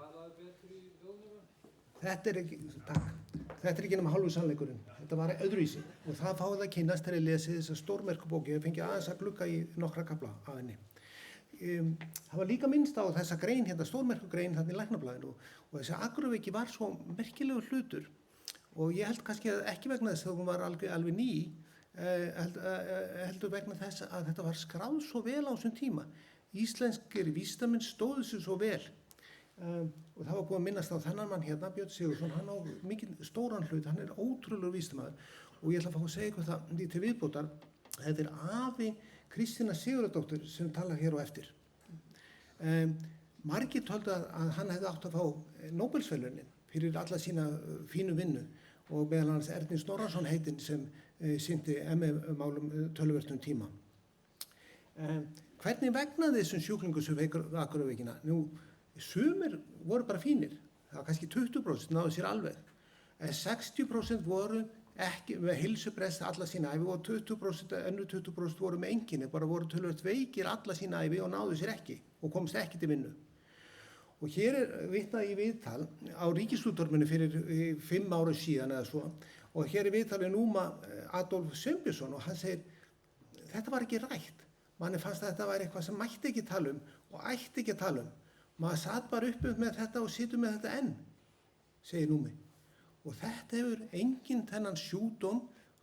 Þetta er ekki nema hálfur sannleikurinn. Þetta var öðruvísi og það fáið að kynnast þegar ég lesið þessa stórmerkubók. Ég fengi aðeins að glugga í nokkra kafla af henni. Það var líka minnst á þessa grein, hérna stórmerkugrein þarna í Læknablaðinu og þessi Akureyrarveiki var svo merkilegur hlutur og ég held kannski að ekki vegna þess að hún var alveg ný, heldur vegna þess að þetta var skráð svo vel á þessum tíma. Íslenskir vísindamenn stóðu sig svo vel og það var búið að minnast á þennan mann hérna, Björn Sigurðsson, hann á mikið stóran hlut, hann er ótrúlegur vísindamaður og ég ætla að fá að segja eitthvað það til viðbótar. Þetta er afi Kristínar Sigurðardóttur sem talar hér á eftir. Margir töldu að hann hefði átt að fá Nóbelsverðlaunin fyrir alla sína fínu vinnu og meðal annars Erni Snorrason heitinn sem sinnti ME-málum töluvert tíma. Hvernig vegnaði þessum sjúklingum sem veikur Akureyrarveikina? Nú, sumir voru bara fínir. Það var kannski 20% náðu sér alveg. 60% voru ekki með heilsubrest alla sína ævi og 20% voru með einkenni, bara voru töluvert veikir alla sína ævi og náðu sér ekki og komst ekki til vinnu. Og hér er vitnað í viðtal á Ríkisútvarpinu fyrir 5 árum síðan eða svo og hér er viðtal við Núma Adolf Sveinbjörnsson og hann segir þetta var ekki rætt. Manni fannst að þetta væri eitthvað sem mætti ekki tala og ætti ekki að tala Maður satt bara uppi með þetta og situr með þetta enn, segir Númi. Og þetta hefur enginn þennan sjúkdóm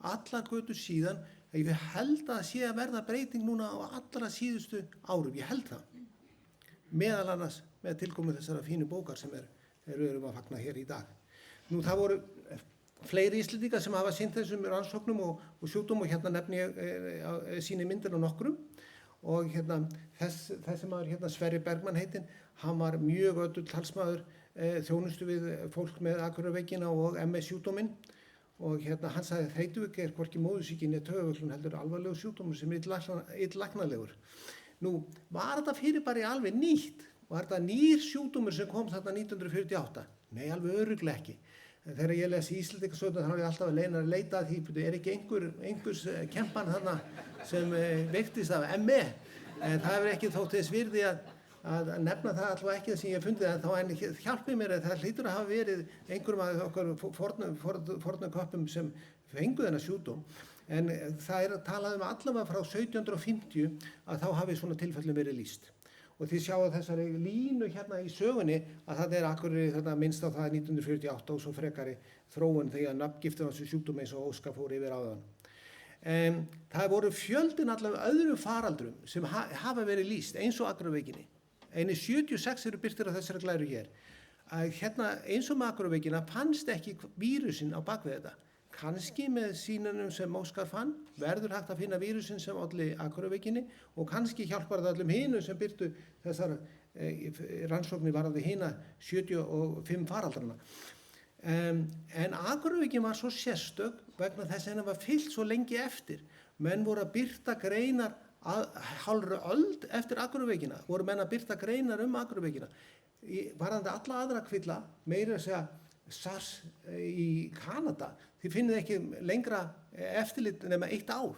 allar götur síðan. Ég held að sé að verða breyting núna á allra síðustu árum. Ég held það. Meðal annars með tilkomu þessara fínu bókar sem við erum að fagna hér í dag. Nú það voru fleiri Íslendingar sem hafa sinnt þessum rannsóknum og sjúkdóm og hérna nefni ég síni myndir á nokkrum. Og hérna þessi maður hérna Sverrir Bergmann heitinn, hann var mjög ötull talsmaður þjónustu við fólk með Akureyrarveikina og MS-sjúkdóminn og hérna hann sagði að þreytuveiki er hvorki móðusýki né taugaveiklu heldur alvarlegur sjúkdómur sem er illlæknanlegur. Nú var þetta fyrirbæri alveg nýtt? Var þetta nýr sjúkdómur sem kom þarna 1948? Nei, alveg örugglega ekki. Þegar ég les Íslendingasöguna þá er ég alltaf að leita að því, er ekki einhvers kempan þarna sem veiktist af ME? En það hefur ekki þótt þess virði að nefna það allavega ekki það sem ég hef fundið en þá en hjálpið mér að það hlýtur að hafa verið einhverjum af okkar fornu köppum sem fengu þennan sjúkdóm. En það er talað allavega frá 1750 að þá hafi svona tilfellum verið lýst. Og þið sjáu þessari línu hérna í sögunni að það er Akureyri þarna minnst á það 1948 og svo frekari þróun þegar nafngiftur á þessu sjúkdómi eins og Óskar fór yfir áðan. Það voru fjöldin allavega öðrum faraldrum sem hafa verið lýst eins og Akureyrarveikinni. Einir 76 eru birtir á þessari glæru hér. Hérna eins og með Akureyrarveikina fannst ekki vírusinn á bakvið þetta. Kannski með sýnunum sem Óskar fann verður hægt að finna vírusinn sem olli Akureyrarveikinni og kannski hjálpar það öllum hinum sem birtu þessar rannsóknir varðandi hina 75 faraldrana. En Akureyrarveikin var svo sérstök vegna þess að henni var fylgt svo lengi eftir. Menn voru að birta greinar hálfri öld eftir Akureyrarveikina, voru menn að birta greinar Akureyrarveikina. varðandi alla aðra kvilla, meira að segja SARS í Kanada, þið finnið ekki lengra eftirlit nema 1 ár.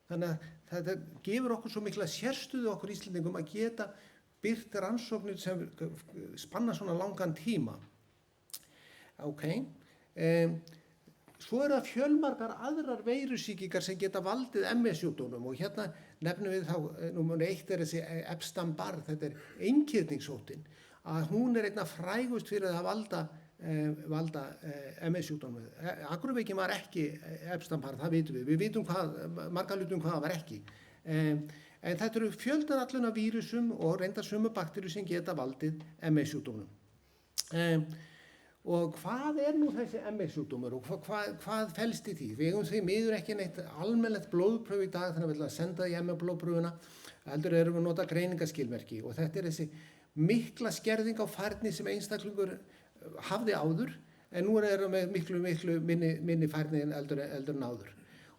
Þannig að þetta gefur okkur svo mikla sérstöðu okkur Íslendingum að geta birt rannsóknir sem spanna svona langan tíma. Ok. Svo það fjölmargar aðrar veirusýkingar sem geta valdið MS-sjúkdómnum og hérna nefnum við þá, númer 1 þessi Epstein-Barr, þetta einkirningssóttin, að hún einna frægust fyrir að valda MS-sjúkdómum. Akurveikin var ekki Epstein-Barr, það vitum við. Við vitum marga hlutum hvað það var ekki. En þetta eru fjöldan allan af vírusum og reyndar sömu bakteríur sem geta valdið MS-sjúkdómum. Og hvað nú þessi MS-sjúkdómur og hvað felst í því? Við eigum því miður ekki neitt almennilegt blóðpróf í dag, þannig að við ætlum að senda í MS-blóðprófuna, heldur erum við að nota greiningaskilmerki og þetta þessi mikla skerðing á færni sem einstaklingur hafði áður, en nú erum við miklu minni færni en eldur en áður.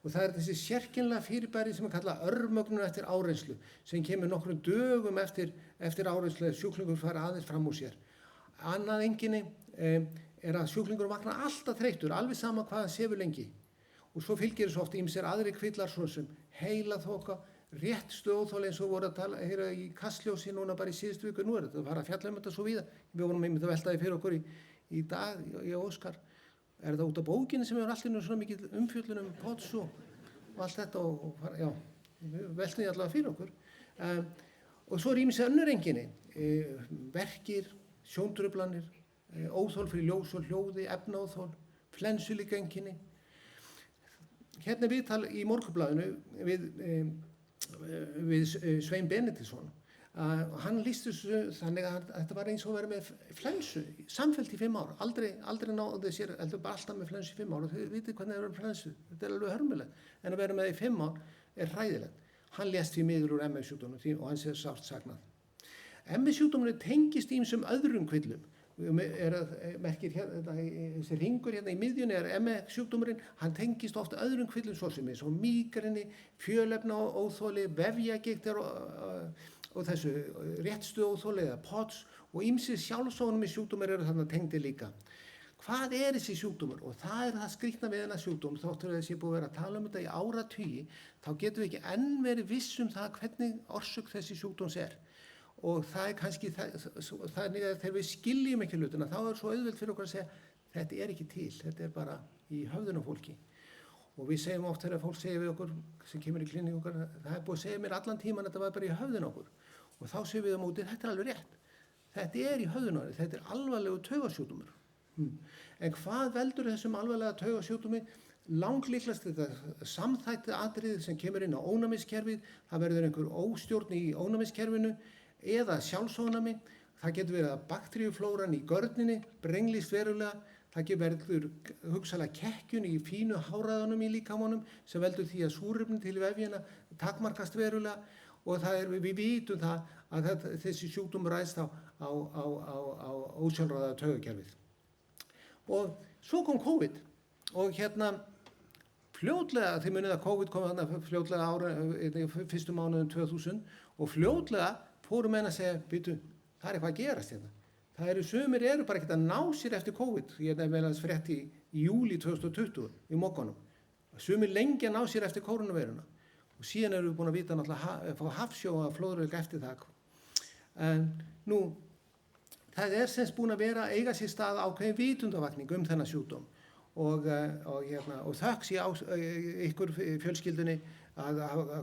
Og það þessi sérkennilega fyrirbæri sem kallað örmögnun eftir áreynslu, sem kemur nokkrum dögum eftir áreynslu að sjúklingur fari aðeins fram úr sér. Annað einkenni að sjúklingur vaknar alltaf þreyttur, alveg sama hvað hann sefur lengi. Og svo fylgir þessu oft ýmsir aðrir kvillar svo sem heilaþoka, rétt stöðóþoli eins og voru að tala í Kastljósi núna bara í síðustu viku. Nú þetta að fara að fjalla þetta svo víða. Við vorum einmitt að velta því fyrir okkur í dag, í Óskar. Það út af bókinni sem hefur allir svona mikið umfjöllun POTS og allt þetta já, við veltum því allavega fyrir okkur. Og svo ýmsir önnur einkenni, verkir, sjóntruflanir, óþol fyrir ljós og hljóði, efnaóþol, flensulíka einkenni. Hérna viðtal í Morgunblaðinu við Svein Benediktsson. Hann lýsti þessu þannig að þetta var eins og að vera með flensu, samfellt í 5 ár. Aldrei náði sér, heldur bara alltaf með flensu í 5 ár og þið vitið hvernig það er með flensu. Þetta alveg hörmulegt, en að vera með það í 5 ár hræðilegt. Hann lést því miður úr MS-sjúkdómnum og hann sé sárt saknað. MS-sjúkdómurinn tengist ýmsum öðrum kvillum. Merkir þessi ringur hérna í miðjunni MS-sjúkdómurinn, hann tengist ofta öðrum kvillum svo sem eins og mígreni, fjölefnaóþoli, vefjagigtar og þessu réttstuóþoli eða POTS og ýmsir sjálfsofnum í sjúkdómur þarna tengdi líka. Hvað þessi sjúkdómur? Og það skrýtna við þennan sjúkdóm, þóttur að þessi búið að vera að tala þetta í áratugi, þá getum við ekki enn verið viss það hvernig orsök þessi sjúkdóms Og það kannski, þannig að þegar við skiljum ekki hlutina, þá svo auðvelt fyrir okkur að segja, þetta ekki til, þetta bara í höfðun á fólki. Og við segjum oft þegar fólk segir við okkur, sem kemur í kliníku okkar, það búið að segja mér allan tíman að þetta var bara í höfðun á okkur. Og þá segjum við á móti, þetta alveg rétt. Þetta í höfðun á okkur, þetta alvarlegu taugasjúkdómur. En hvað veldur þessum alvarlega taugasjúkdómi? Langlíklast þetta samþætti atriði sem kemur inn á ónæmiskerfið, það verður einhver óstjórn í ónæmiskerfinu, eða sjálfsofnæmi, það getur verið að bakteríuflóran í görninni brenglist verulega, það getur verið hugsanlega kekkjun í fínu háræðunum í líkamanum sem veldur því að súrefni til vefjana takmarkast verulega og við vitum það að þessi sjúkdómur ræðst á ósjálfráða taugakerfið. Og svo kom COVID og hérna fljótlega, þið munið að COVID kom þarna fljótlega fyrstu mánuðum 2000 og fljótlega fóru menn að segja, býtu, það eitthvað að gerast hérna. Sumir bara ekkert að ná sér eftir COVID. Ég vel að frétt í júlí 2020 í Mogganum. Sumir lengi að ná sér eftir kórónuveiruna. Og síðan við búin að vita náttúrulega að fá hafsjóa flóðrögg eftir það. En nú, það semst búin að vera eiga sér stað ákveðin vitundavakning þennan sjúkdóm. Og þökk sé ykkur fjölskyldunni að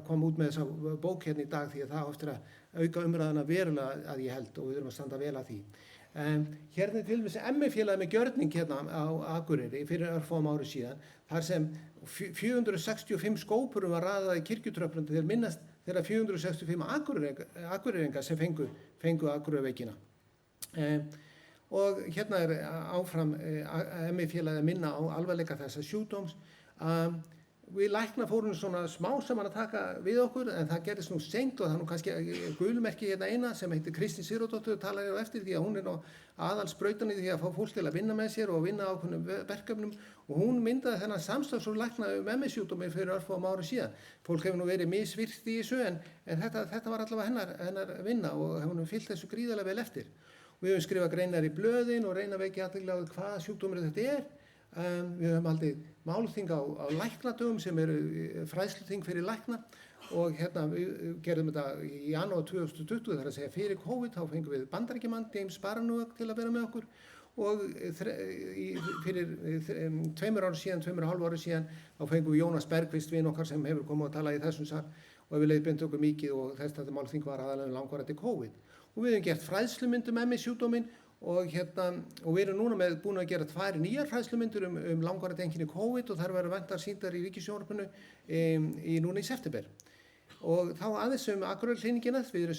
koma út með þessa bók hérna í dag því að það oftir að auka umræðuna verulega að ég held og við erum að standa vel að því. Hérna til þess ME-félagi með gjörning hérna á Akureyri fyrir örfáum ári síðan, þar sem 465 skópurum var raðað í kirkjutröflum til minnast þeirra 465 akureyringa sem fengu Akureyraveikina. Og hérna áfram ME-félagi að minna á alvarleika þessa sjúkdóms. Við læknar fórum svona smá saman að taka við okkur en það gerðist nú seint og það kannski gulmerki hérna eina sem heitir Kristín Sigurðardóttir og talar eftir því að hún aðalsbrautan í því að fá fólk til að vinna með sér og vinna á ákveðnum verkefnum og hún myndaði þennan samstarfs- og lækna MS-sjúkdómi fyrir örfáum árum síðan. Fólk hefur nú verið misvirkt í þessu en þetta var allavega hennar vinna og hefur nú fylgt þessu gríðarlega vel eftir. Við höfum skrifað greinar í blöðin og reyna að vekja athygli á hvaða sjúkdómur þetta er. Við höfum haldið málþing á læknadögum sem eru fræðsluþing fyrir lækna og hérna við gerðum þetta í janúar 2020, það er að segja fyrir COVID, þá fengum við Bandaríkjamann, James Baranoak til að vera með okkur og fyrir 2 árum síðan, 2,5 árum síðan, þá fengum við Jónas Bergqvist vin okkar sem hefur komið að tala í þessum sal og við leiðbeintum okkur mikið og þetta málþing var aðalega langvarandi COVID. Og við höfum gert fræðslumynd MS-sjúkdóminn og við erum núna búin að gera 2 nýjar fræðslumyndir langvarandi einkenni COVID og þær verður væntar sýndar í Ríkissjónvarpinu núna í september. Og þá aðeins Akureyrarklíníkina, við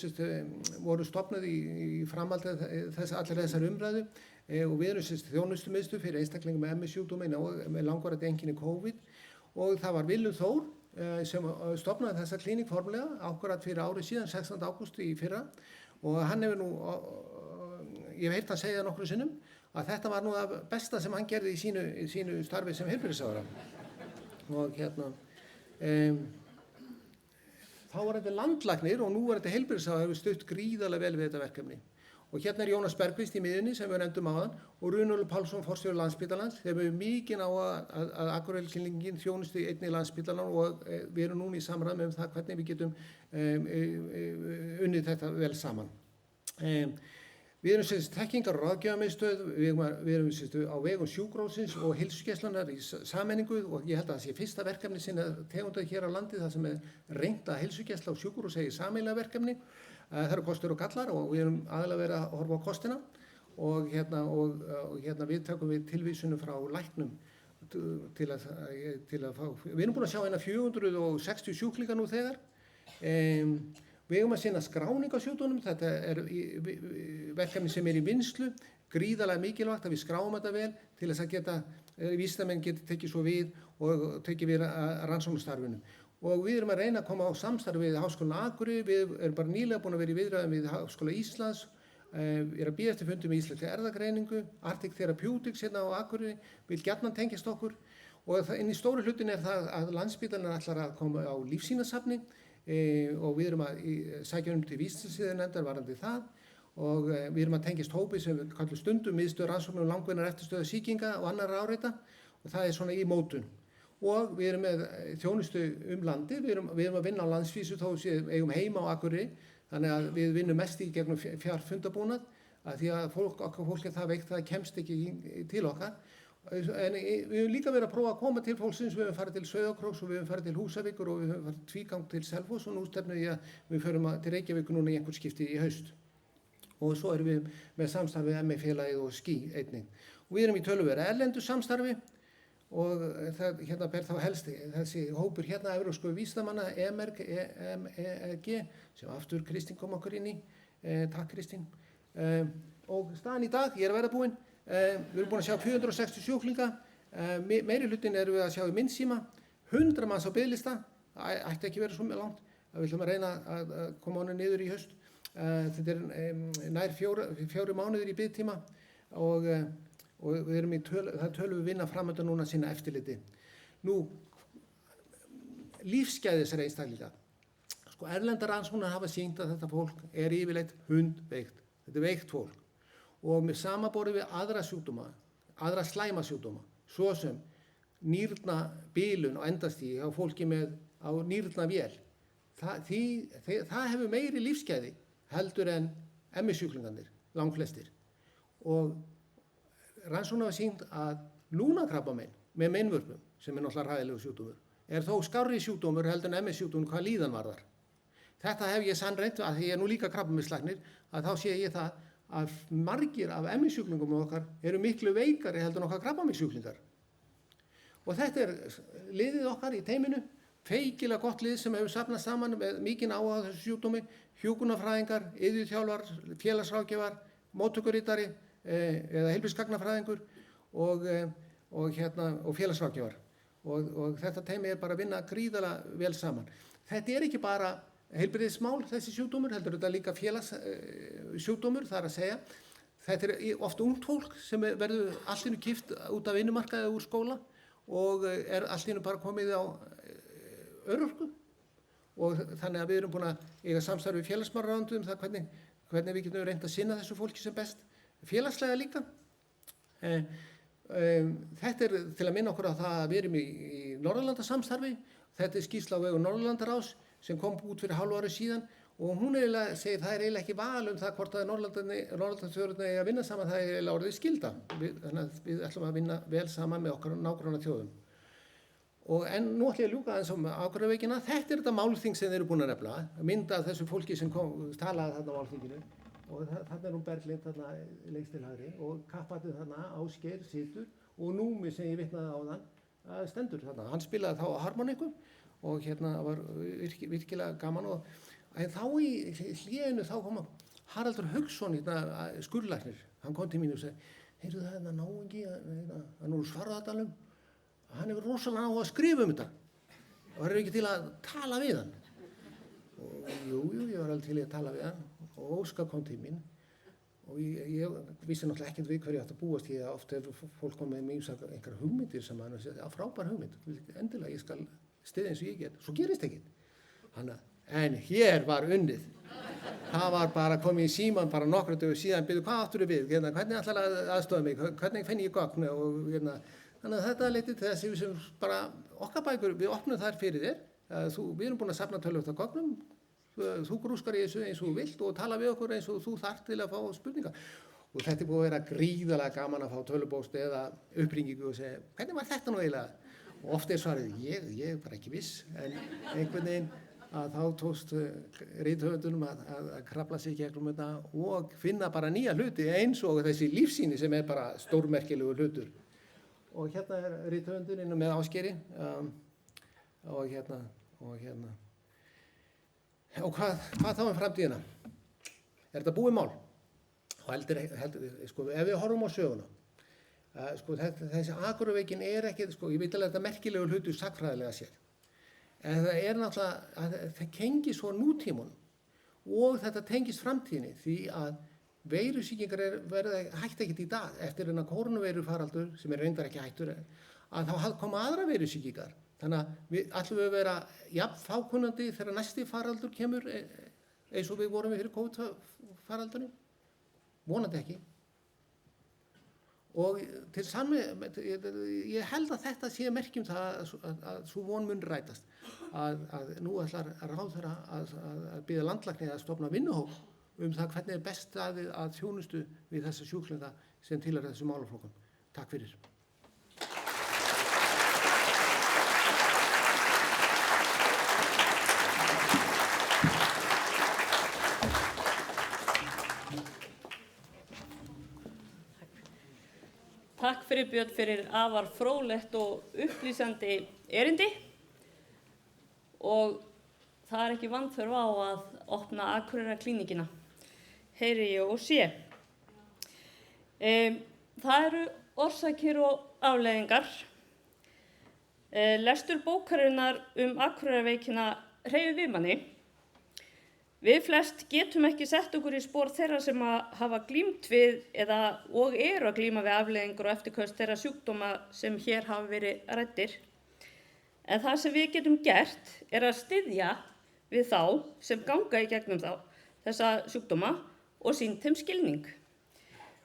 vorum stofnuð í framhaldi allir þessar umræðu og við erum þjónustumiðstöð fyrir einstaklingum með MS-sjúkdóminn og með langvarandi einkenni COVID og það var Willum Þór sem stofnaði þessa klíník formulega akkurat fyrir árið síðan, 16. ágúst í fyrra og hann hefur ég hef heyrt hann segja nokkrum sinnum að þetta var nú það besta sem hann gerði í sínu starfi sem heilbrigðisráðherra. Og þá var þetta landlæknir og nú var þetta heilbrigðisráðherra hefur stutt gríðarlega vel við þetta verkefni. Og hérna Jónas Bergqvist í miðjunni sem við nefndum áðan og Runólfur Pálsson, forstjóri Landspítalans, þeir hefur mikinn á að Akureyrarklíníkin þjónustu einnig Landspítalan og við erum núna í samræmi það hvernig við getum unnið þetta vel saman. Við erum þekkingar- og ráðgjafarmiðstöð, við erum á vegum sjúkrahússins og heilsugæslunnar í sameiningu og ég held að það sé fyrsta verkefni sinna tegundar hér á landi þar sem reynt að heilsugæsla og sjúkrahús eigi sameiginlega verkefni. Það eru kostir og gallar og við erum aðalega verið að horfa á kostina og við tökum við tilvísunum frá læknum til að fá. Við erum búin að sjá 460 sjúklinga nú þegar. Við eigum að sinna skráning á sjúkdómnum, þetta er verkefni sem í vinnslu, gríðarlega mikilvægt að við skráum þetta vel til þess að vísindamenn geti tekið svo við og tekið við rannsóknarstarfinu. Og við erum að reyna að koma á samstarfi við Háskólann á Akureyri, við erum bara nýlega búin að vera í viðræðum við Háskóla Íslands, við erum að bíða eftir fundum í íslenskri erfðagreiningu, Arctic Therapeutics hérna á Akureyri, vil gjarnan tengjast okkur og inn í stóru hlutin er það að Landspítalinn ætlar að koma á lífsýnasafni og við erum að sækja til vísindasiðanefndar varðandi það og við erum að tengjast hópi sem við kallum stundum miðstöð rannsóknum langvinnar eftirstöðvar sýkinga og annarra áreita og það er svona í mótun. Og við erum með þjónustu landi, við erum að vinna á landsvísu þó við eigum heima á Akureyri, þannig að við vinnum mest í gegnum fjarfundabúnað því að okkar fólk er það veikt það kemst ekki til okkar. En við höfum líka verið að prófa að koma til fólksins, við höfum farið til Sauðárkróks og við höfum farið til Húsavíkur og við höfum farið tvígang til Selfoss og nú stefnum við að við förum til Reykjavíkur núna í einhver skipti í haust. Og svo erum við með samstarfið ME-félagið og SKÍ einnig. Og við erum í töluverðu erlendu samstarfi og hérna ber þá helst þessi hópur hérna evrópsku vísindamanna EMERG sem aftur Kristín kom okkur inn í. Takk Kristín. Og staðan í dag, ég er að verða búinn. Við erum búin að sjá 460 sjúklinga, meiri hlutin erum við að sjá í myndsíma, 100 manns á biðlista, ætti ekki verið svo langt, við ætlum að reyna að koma honum niður í haust. Þetta er nær 4 mánuðir í biðtíma og við erum það tölum við vinna framöndan núna sinna eftirliti. Nú, lífsgæði þessara einstaklinga. Sko, erlendar rannsóknir hafa sýnt að þetta fólk er yfirleitt hundveikt, þetta er veikt fólk. Og með samanborið við aðra sjúkdóma, aðra slæma sjúkdóma, svo sem nýrnabilun á endastígi á fólki á nýrnavél, það hefur meiri lífsgæði heldur en MS-sjúklingarnir, langflestir. Og rannsóknir hafa sýnt að lungnakrabbamein með meinvörpum, sem er náttúrulega hræðilegur sjúkdómur, er þó skárri sjúkdómur heldur en MS-sjúkdómur hvað líðan varðar. Þetta hef ég sannreynt, að því ég er nú líka krabbameinslæknir, að þá sé ég það að margir af MS-sjúklingum okkar eru miklu veikari heldur en okkar krabbameinssjúklingar. Og þetta er liðið okkar í teyminu, feikilega gott lið sem hefur safnað saman með mikinn áhuga á þessu sjúkdómi, hjúkrunarfræðingar, iðjuþjálfar, félagsráðgjafar, móttökuritari eða heilbrigðisgagnafræðingur og félagsráðgjafar. Og þetta teymi er bara að vinna gríðarlega vel saman. Þetta er ekki bara heilbrigðismál þessi sjúkdómur, heldur þetta líka félagssjúkdómur, það er að segja. Þetta er oft ungt fólk sem verður allt í einu kippt út af vinnumarkaði úr skóla og er allt í einu bara komið á örorku. Og þannig að við erum búin að eiga samstarf við félagsmálaráðuneytið það hvernig við getum reynt að sinna þessu fólki sem best. félagslega líka. Þetta til að minna okkur á það að við erum í Norðurlandasamstarfi. Þetta skýrsla á vegum Norðurlandaráðs sem kom út fyrir hálfu ári síðan og hún segir það eiginlega ekki val það hvort að Norðurlandaþjóðirnar eiga að vinna saman, það eiginlega orðið skylda. Þannig að við ætlum að vinna vel saman með okkar nágrannaþjóðum. En nú ætlum ég að ljúka aðeins Akureyrarveikina. Þetta þetta málþing sem þeir eru búin að nefna, mynd af þessu fólki sem talaði þarna á málþinginu. Og þarna hún Berglind þarna lengst til hægri og Kapparnir þarna Ásgeir situr og Númi sem ég vitnaði áðan stendur þarna. Hann spilaði þá á harmoniku og var virkilega gaman. En þá í hléinu þá kom Haraldur Hauksson, skurðlæknir. Hann kom til mín og sagði, heyrðu það náungi að nú Svarfaðardalum. Hann hefur rosalega á að skrifa þetta. Og það ekki til að tala við hann. Og jú, ég var alveg til í að tala við hann. Og Óskar kom til mín. Og ég vissi náttúrulega ekkert við hverju ég átti að búast því að oft fólk kom með einhverjar hugmyndir sem hann sagði, frábær hugmynd. Endilega, ég skal styðja eins og ég get. Svo gerist ekkert. En hér var unnið. Það var bara komið í síman bara nokkra dögur síðan, byrju, hvað áttur við? Hvernig ætlar að aðstoða mig? Hvernig finn ég gögn? Þannig að þetta leiddi til þess að við sem bara okkar bækur, við opnum þær fyrir þér. Við erum búin að safna tölvöld af gögnum. Þú grúskar í þessu eins og þú vilt og tala við okkur eins og þú þarft til að fá spurningar. Og þetta búið að vera gríðarlega gaman að fá tölvupóst eða uppringingu og segja, hvernig var þetta nú eiginlega? Og oft svarið, ég er bara ekki viss, en einhvern veginn að þá tókst rithöfundunum að krafla sig gegnum þetta og finna bara nýja hluti eins og þessi lífsýni sem bara stórmerkilegu hlutur. Og hérna rithöfundurinn með Ásgeiri og hvað þá framtíðina? Þetta búið mál? Og heldur, ef við horfum á söguna, þessi Akureyrarveikin ekki, ég veit alveg þetta merkilegu hlutur sagnfræðilega sér. En það náttúrulega að það tengist svo nútímanum og þetta tengist framtíðinni því að veirusýkingar verða hægt ekkert í dag eftir kórónuveirufaraldur sem reyndar ekki hættur að þá koma aðra veirusýkingar. Þannig að ætlum við að vera jafn fákunnandi þegar næsti faraldur kemur eins og við vorum við fyrir COVID-faraldurinn? Vonandi ekki. Og til ég held að þetta sé merki það að sú von mun rætast. Að nú ætlar ráðherra að biðja landlækni að stofna vinnuhóp það hvernig best staðið að þjónustu við þessa sjúklinga sem tilheyra þessum málaflokkum. Takk fyrir. Takk fyrir Björn fyrir afar fróðlegt og upplýsandi erindi og það ekki vanþörf á að opna Akureyrarklíníkina, heyri ég og sé. Það eru orsakir og afleiðingar. Lestur bókarinnar Akureyrarveikina hreyfir við manni. Við flest getum ekki sett okkur í spor þeirra sem hafa glímt við og eru að glíma við afleiðingar og eftirköst þeirra sjúkdóma sem hér hafa verið ræddir. En það sem við getum gert að styðja við þá sem ganga í gegnum þessa sjúkdóma og sýnt þeim skilning.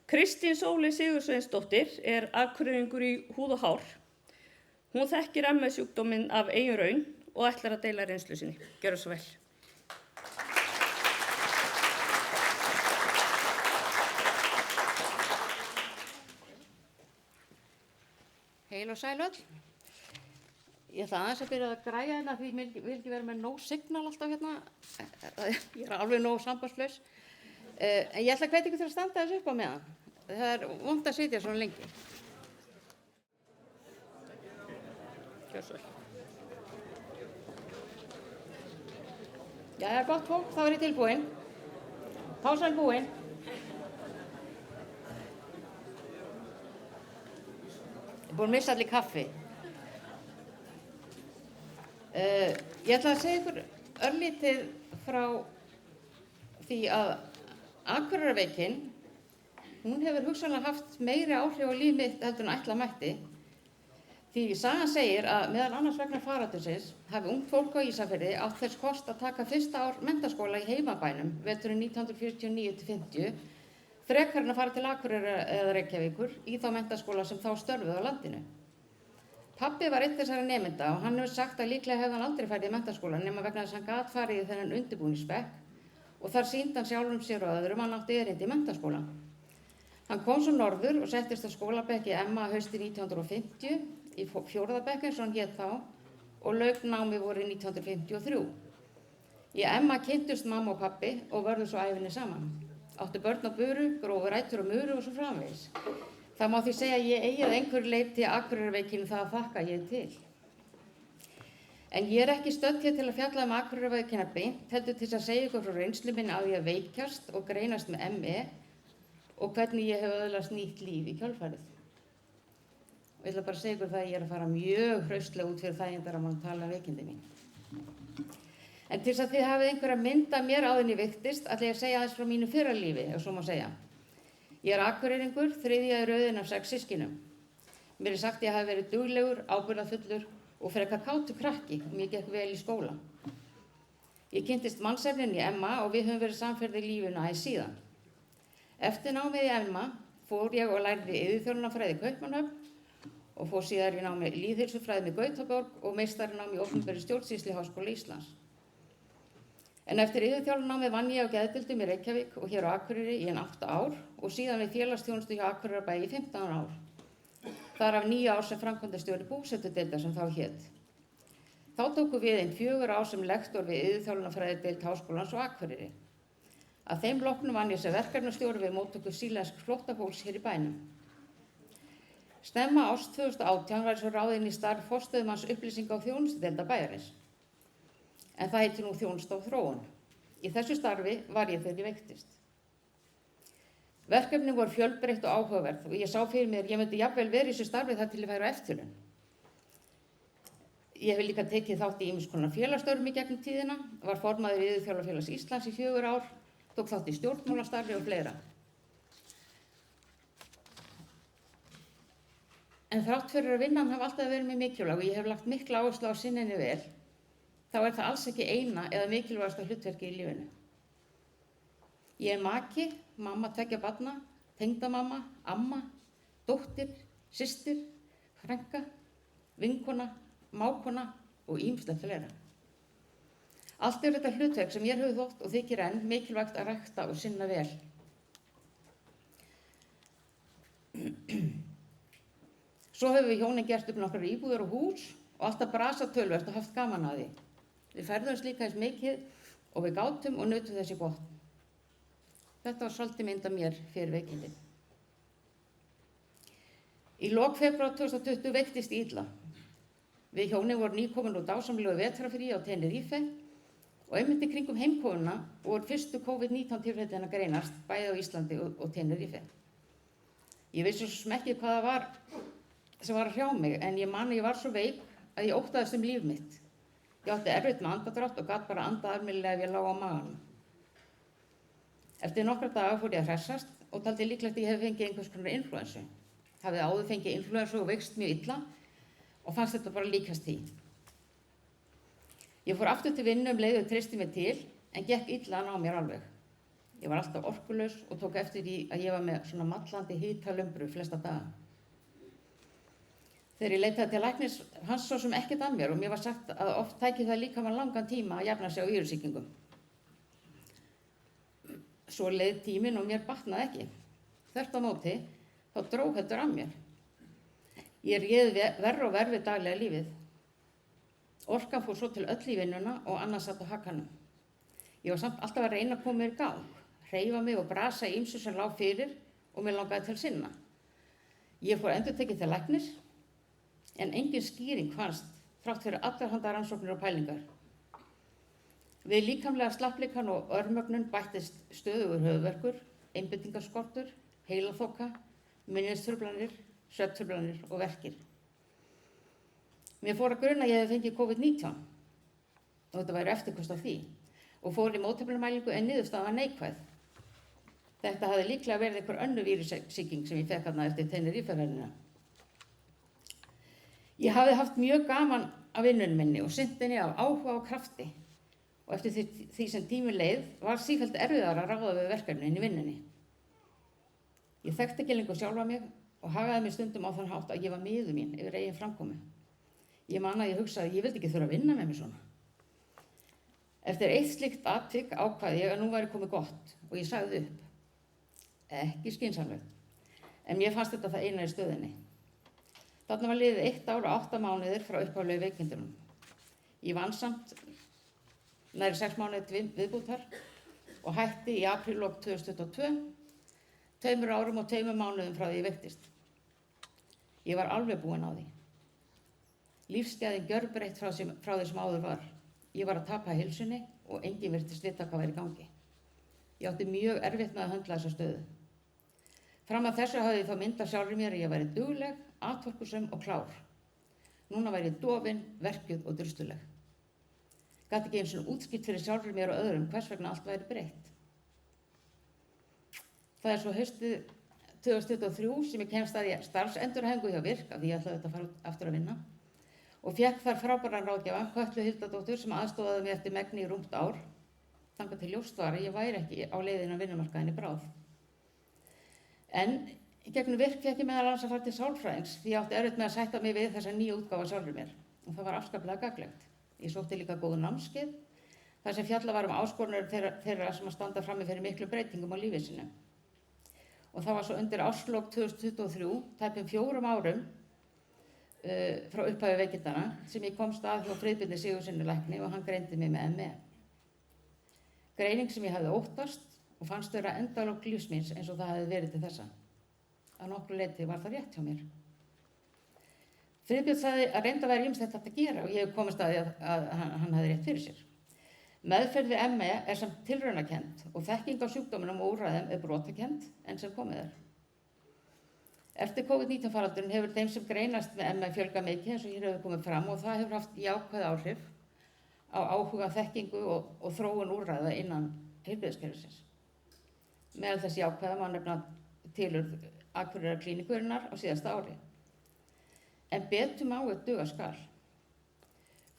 Kristín Sóley Sigursveinsdóttir Akureyringur í húð og hár. Hún þekkir MS-sjúkdóminn af eigin raun og ætlar að deila reynslu sinni. Gjörðu svo vel. Heil og sæl öll. Ég ætla aðeins að byrja að græja hérna því ég vil ekki vera með nóg signal alltaf hérna. Ég alveg nóg sambandslaus. En ég ætla að hvetja ykkur til að standa þessu upp á meðan. Það vont að sitja svona lengi. Gjörðu svo vel. Jæja, gott fólk, þá ég tilbúin. Pásan búin. Búin að missa allir kaffi. Ég ætla að segja ykkur örlítið frá því að Akureyrarveikin, hún hefur hugsanlega haft meiri áhrif á líf mitt heldur en ætla mætti. Því sagan segir að meðal annars vegna faraldursins hafi ungt fólk á Ísafirði átt þess kost að taka fyrsta ár menntaskóla í heimabænum veturinn 1949-50 frekar en að fara til Akureyrar eða Reykjavíkur í þá menntaskóla sem þá störfuðu á landinu. Pabbi var einn þessara nemenda og hann hefur sagt að líklega hefði hann aldrei farið í menntaskóla nema vegna þess að hann gat farið í þennan undirbúningsbekk og þar sýndi hann sjálfum sér og öðrum að hann átti erindi í menntaskóla. Hann kom svo norður og settist á skólabekk í Emma haustið 1950 í 4. bekk eins og hann hét þá og lauk námi vorið 1953. Í Emma kynntust mamma og pabbi og vörðu svo ævinni saman. Áttu börn á buru, grófu rætur og muru og svo framvegis. Það má því segja að ég eigi að einhverju leyti Akureyrarveikinu það að þakka ég til. En ég ekki stödd hér til að fjalla Akureyrarveikina beint, heldur til að segja ykkur frá reynslu minni af því að veikjast og greinast með ME og hvernig ég hef öðlast nýtt líf í kjölfarið. Og ég ætla bara að segja ykkur það að ég að fara mjög hraustlega út fyrir þægindar að mann tala veikindi mín. En til þess að þið hafið einhverja mynd af mér áður en ég veiktist, ætla ég að segja aðeins frá mínu fyrra lífi, ef svo má segja. Ég akureyringur, 3. í röðin af 6 systkinum. Mér sagt ég hafi verið duglegur, ábyrgðarfullur og frekar kátur krakki og mér gekk vel í skóla. Ég kynntist mannsefninni í Emma og við höfum verið samferða í lífinu æ síðan. Eftir námið í Emma fór ég og lærði iðjuþjálfunarfræði í Kaupmannahöfn og fór síðar í námi lýðheilsufræði með Gautaborg og meistaranámi í opinberri stjórnsýslu í Háskóla Íslands. En eftir iðjuþjálfunarnámið vann ég á geðdeildum í Reykjavík og hér á Akureyri í 8 ár og síðan við félagsþjónustu hjá Akureyrarbæ í 15 ár. Þar af 9 ár sem framkvæmdastjóri búsetudeildar sem þá hét. Þá tóku við 4 ár sem lektor við iðjuþjálfunarfræðideild Háskólans á Akureyri. Að þeim loknum vann ég sem verkefnastjóri við móttöku sýrlensks flóttafólks hér í bænum. Snemma árs 2018 var ég svo ráðinn í starf forstöðumanns upplýsinga og þjónustudeildar bæjarins. En það heitir nú þjónusta og þróun. Í þessu starfi var ég þegar ég veiktist. Verkefnin voru fjölbreytt og áhugaverð og ég sá fyrir mér ég myndi jafnvel verið í þessu starfi þar til ég færi á eftirlaun. Ég hef líka tekið þátt í ýmiss konar félagsstörfum í gegnum tíðina, var formaður Iðjuþjálfarafélags Íslands í 4 ár, tók þátt í stjórnmálastarfi og fleira. En þrátt fyrir að vinnan hafi alltaf verið mér mikilvæg og ég hef lagt mikla áherslu á sinninni vel, þá það alls ekki eina eða mikilvægasta hlutverki í lífinu. Ég maki, mamma 2 barna, tengdamamma, amma, dóttir, systir, frænka, vinkona, mákona og ýmislegt fleira. Allt þetta hlutverk sem ég hefur þótt og þykir enn mikilvægt að rækta og sinna vel. Svo höfum við hjónin gert upp nokkrar íbúðir og hús og alltaf brasað töluvert og haft gaman að því. Við ferðumst líka eins mikið og við gátum og nutum þessi gott. Þetta var svolítið mynd af mér fyrir veikindi. Í lok febrúar 2020 veiktist ég illa. Við hjónin voru nýkomin úr dásamlegu vetrarfríi á Tenerife og einmitt í kringum heimkomuna voru fyrstu COVID-19 tilfellin að greinast bæði á Íslandi og Tenerife. Ég vissi svo sem ekki hvað það var sem var að hrjá mig en ég man að ég var svo veik að ég óttaðist líf mitt. Ég átti erfitt með andardrátt og gat bara andað almennilega ef ég lá á maganum. Eftir nokkra daga fór ég að hressast og taldi líklegt að ég hef fengið einhvers konar inflúensu. Hafði áður fengið inflúensu og veikst mjög illa og fannst þetta bara líkast því. Ég fór aftur til vinnu leið og treysti mig til en gekk illa að ná mér alveg. Ég var alltaf orkulaus og tók eftir því að ég var með svona mallandi hitalömbru flesta daga. Þegar ég leitaði til læknis fannst svo sem ekkert að mér og mér var sagt að oft tæki það líkamann langan tíma að jafna sig á vírusýkingum. Svo leið tíminn og mér batnaði ekki. Þvert á móti þá dró heldur að mér. Ég réð verr og verr við daglega lífið. Orkan fór svo til öll í vinnuna og annars satt á hakanum. Ég var samt alltaf að reyna að koma mér í gang, hreyfa mig og brasa í ýmsu sem lá fyrir og mér langaði til sinna. Ég fór endurtekið til læknis en engin skýring fannst þrátt fyrir allar handa rannsóknir og pælingar. Við líkamlega slappleikann og örmögnun bættist stöðugur höfuðverkur, einbeitingarskortur, heilaþoka, minnistruflanir, svefntruflanir og verkir. Mér fór að gruna að ég hefði fengið COVID-19 og þetta væri eftirköst af því og fór í mótefnamælingu en niðurstaðan var neikvæð. Þetta hafði líklega verið einhver önnur vírussýking sem ég fekk þarna eftir Tenerife-ferðina. Ég hafði haft mjög gaman af vinnunni minni og sinnt henni af áhuga og krafti og eftir því sem tíminn leið var sífellt erfiðara að ráða við verkefnin í vinnunni. Ég þekkti ekki lengur sjálfa mig og hagaði mig stundum á þann hátt að ég var miður mín yfir eigin framkomu. Ég man að ég hugsaði að ég vildi ekki þurfa að vinna með mér svona. Eftir eitt slíkt atvik ákvaði ég að nú væri komið gott og ég sagði upp. Ekki skynsamlegt, en mér fannst þetta það eina í stöðinni. Þarna var liðið 1 ár og 8 mánuðir frá upphaflegu veikindunum. Ég vann samt nærri 6 mánuði viðbútar og hætti í apríllok 2022, 2 árum og 2 mánuðum frá því ég veiktist. Ég var alveg búin á því. Lífsgæðin gjörbreytt frá því sem áður var. Ég var að tapa heilsunni og enginn virtist vita hvað væri í gangi. Ég átti mjög erfitt með að höndla þessa stöðu. Fram að þessu hafði ég þá mynd af sjálfri mér að ég væri dugleg, atorkusöm og klár. Núna væri ég dofin, verkjuð og drustuleg. Gat ekki eins og útskýrt fyrir sjálfri mér og öðrum hvers vegna allt væri breytt. Það er svo haustið 2023 sem ég kemst að starfsendurhæfingu hjá Virk af því ég ætlaði að fara aftur að vinna og fékk þar frábæran ráðgjafa, Kötlu Hildadóttur, sem aðstoðaði mig eftir megni í rúmt ár, þangað til ljóst var að ég væri ekki á leiðinni á vinnumarkaðinni bráð. En í gegnum Virk fékk ég meðal annars að fara til sálfræðings því ég átti erfitt með að sætta mig við þessa nýja útgáfa sjálfur mér og það var afskaplega gagnlegt. Ég sótti líka góð námskeið þar sem fjallað var áskoranir þeirra sem að standa frammi fyrir miklu breytingum á lífi sínu. Og það var svo undir árslok 2023, tæpum 4 árum frá upphafi veikindana sem ég komst að hjá Friðbirni Sigurðssyni lækni og hann greindi mig með ME. Greining sem ég hafði óttast og fannst vera endalok lífs míns eins og það hefði verið til þessa. Að nokkru leyti var það rétt hjá mér. Friðbjörn sagði að reynda væri ýmislegt hægt að gera og ég hef komist að því að hann hefði rétt fyrir sér. Meðferð við ME er samt tilraunakennd og þekking á sjúkdóminum og úrræðum er brotakennd enn sem komið er. Eftir COVID-19 faraldurinn hefur þeim sem greinast með ME fjölgað mikið eins og hér hefur komið fram og það hefur haft jákvæð áhrif á áhuga, þekkingu og þróun úrræða innan heilbrigðiskerfisins. Meðal þess jákvæða má nefna tilurð Akureyrarklíníkurinnar á síðasta ári. En betur má duga skal.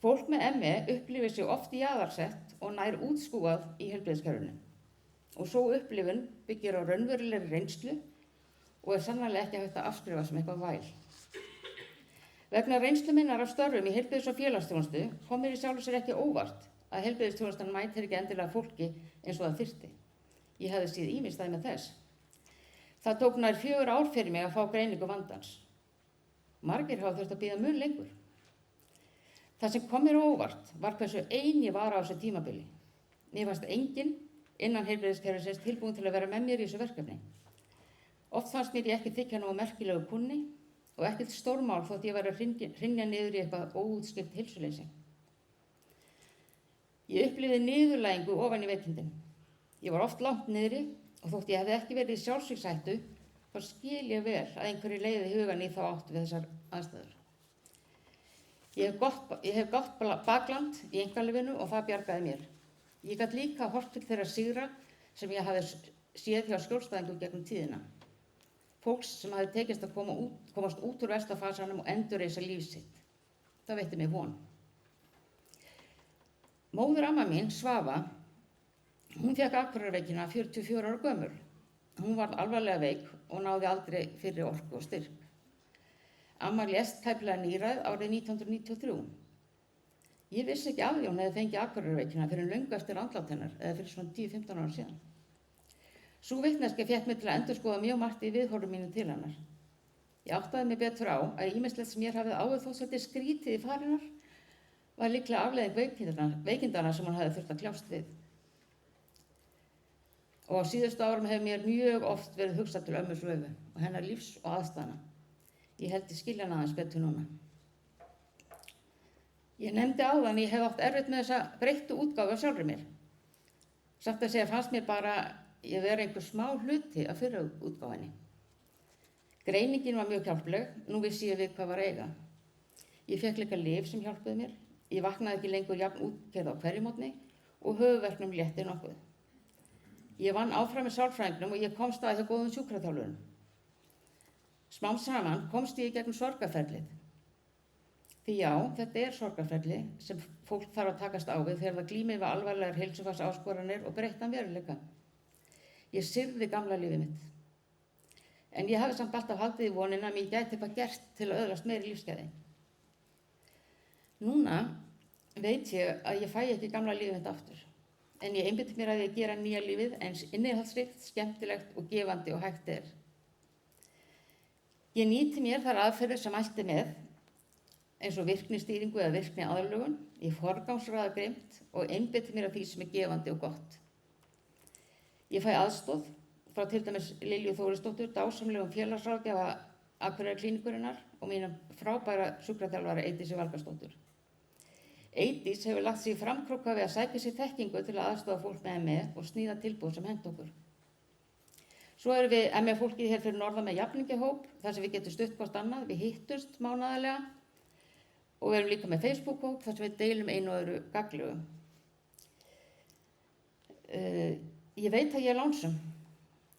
Fólk með ME upplifir sig oft jaðarsett og nær útskúfað í heilbrigðiskerfinu. Og svo upplifun byggir á raunverulegri reynslu og er sannarlega ekki hægt að afskrifa sem eitthvað væl. Vegna reynslu minnar af störfum í heilbrigðis- og félagsþjónustu kom mér í sjálfu sér ekki óvart að heilbrigðisþjónustan mætir ekki endilega fólki eins og það þyrfti. Ég hefði séð ýmis dæmi þess. Það tók nær 4 ár fyrir mig að fá greiningu vandans. Margir hafa þurft að bíða mun lengur. Það sem kom mér á óvart var hversu ein ég var á þessu tímabili. Mér fannst enginn innan heilbrigðiskerfisins tilbúin til að vera með mér í þessu verkefni. Oft fannst mér ég ekki þykja nógu merkilegu kunni og ekkert stórmál þótt ég væri að hrynja niður í eitthvað óútskýrt heilsuleysi. Ég upplifði niðurlægingu ofan í veikindin. Ég var oft langt niðri og þótt ég hefði ekki verið í sjálfsvígshættu þá skil ég vel að einhverju leiði hugan í þá átt við þessar aðstæður. Ég hef gott bakland í einkalífinu og það bjargaði mér. Ég gat líka horft til þeirra sigra sem ég hafði séð hjá skjólstæðingum gegnum tíðina. Fólks sem hafði tekist að komast út úr versta fasanum og endurreisa líf sitt. Það veitti mig von. Móðir amma mín, Svava, hún fékk Akureyrarveikina 44 ára gömul. Hún varð alvarlega veik og náði aldrei fyrri orku og styrk. Amma lést tæplega nýræð árið 1993. Ég vissi ekki af því hún hefði fengið Akureyrarveikina fyrir löngu eftir andlát hennar eða fyrir svona 10-15 ára síðan. Sú vitneskja fékk mig til að endurskoða mjög margt í viðhorfum mínu til hennar. Ég áttaði mig betur á að ýmislegt sem ég hafði áður þótt svolítið skrítið í farinnar var líklega afleiðing veikindana sem hún hafði þurft að kljást við. Og á síðustu árum hefur mér mjög oft verið hugsað til ömmu Svövu og hennar lífs og aðstæðna. Ég held ég skilja hana aðeins betur núna. Ég nefndi áðan ég hef átt erfitt með þessa breyttu útgáfu af sjálfri mér. Satt að segja fannst mér bara ég vera einhver smá hluti af fyrra útgáfinni. Greiningin var mjög hjálpleg, nú vissi ég við hvað var að eiga. Ég fékk líka lyf sem hjálpuði mér, ég vaknaði ekki lengur jafn útgerð á hverju morgni og höfuðverknum létti nokkuð. Ég vann áfram með sálfræðingnum og ég komst að hjá góðum sjúkraþjálfurum. Smám saman komst ég í gegnum sorgarferlið. Því já, þetta er sorgarferli sem fólk þarf að takast á við þegar það glímir við alvarlegar heilsufarsáskoranir og breyttan veruleika. Ég syrgði gamla lífið mitt. En ég hafi samt alltaf haldið í vonina að ég gæti eitthvað gert til að öðlast meiri lífsgæði. Núna veit ég að ég fæ ekki gamla lífið þetta aftur. En ég einbeiti mér að ég gera nýja lífið eins innihaldsríkt, skemmtilegt og gefandi og hægt er. Ég nýti mér þar aðferðir sem mælt með, eins og virknistýringu eða virkniaðlögun, ég forgangsraða grimmt og einbeiti mér að því sem er gefandi og gott. Ég fæ aðstoð frá til dæmis Lilju Þórisdóttur, dásamlegum félagsráðgjafa Akureyrarklínikurinnar og mínum frábæra sjúkraþjálfara Eydísi Valgarðsdóttur. Eydís hefur lagt sig í framkróka við að sækja sér þekkingu til að aðstoða fólk með ME og sníða tilboð sem henta okkur. Svo erum við ME-fólkið hér fyrir norðan með jafningjahóp, þar sem við getum stutt hvort annað, við hittumst mánaðarlega og við erum líka með Facebook-hóp þar sem við deilum einu og öðru gagnlegu. Ég veit að ég er lánsöm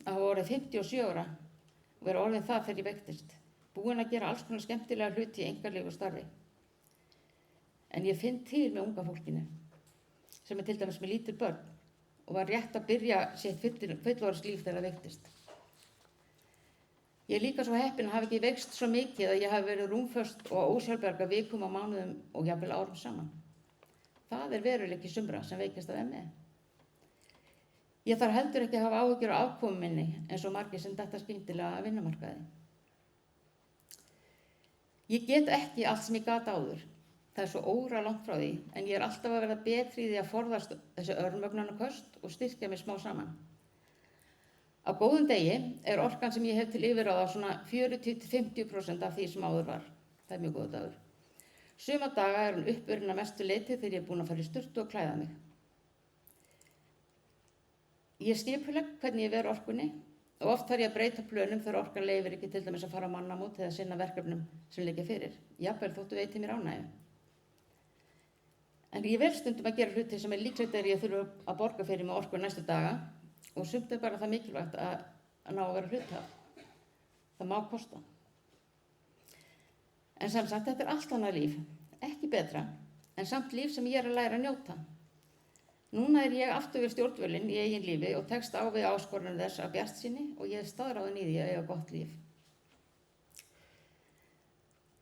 að hafa orðið 57 ára og vera orðin það þegar ég veiktist, búin að gera alls konar skemmtilega hluti í einkalífi og starfi. En ég finn til með unga fólkinu, sem er til dæmis með lítil börn og var rétt að byrja sitt fullorðinslíf þegar það veiktist. Ég er líka svo heppin að hafa ekki veikst svo mikið að ég hafi verið rúmföst og ósjálfbjarga vikum á mánuðum og jafnvel árum saman. Það er veruleiki sumra sem veikist af ME. Ég þarf heldur ekki að hafa áhyggjur af afkomu minni eins og margir sem detta skyndilega að vinnumarkaði. Ég get ekki allt sem ég gat áður. Það er svo óralangt frá því, en ég er alltaf að verða betri í því að forðast þessi örmögnunarköst og styrkja mig smá saman. Á góðum degi er orkan sem ég hef til yfirráða svona 40–50% af því sem áður var. Það er mjög góður dagur. Suma daga er hún uppurinn að mestu leyti þegar ég er búin að fara í sturtu og klæða mig. Ég er skipuleg hvernig ég ver orkunni og oft þarf ég að breyta plönum þegar orkan leyfir ekki til dæmis að fara á mannamót eða sinna verkefnum sem liggja fyrir. Jafnvel þóttu veiti mér ánægju. En ég vel stundum að gera hluti sem er líklegt að ég þurfa að borga fyrir með orku næstu daga og sumt er bara það mikilvægt að ná að vera hluthaf. Það má kosta. En sem sagt, þetta er allt annað líf, ekki betra, en samt líf sem ég er að læra að njóta. Núna er ég aftur við stjórnvölinn í eigin lífi og tekst á við áskorunum þess af bjartsýni og ég er staðráðin í því að eiga gott líf.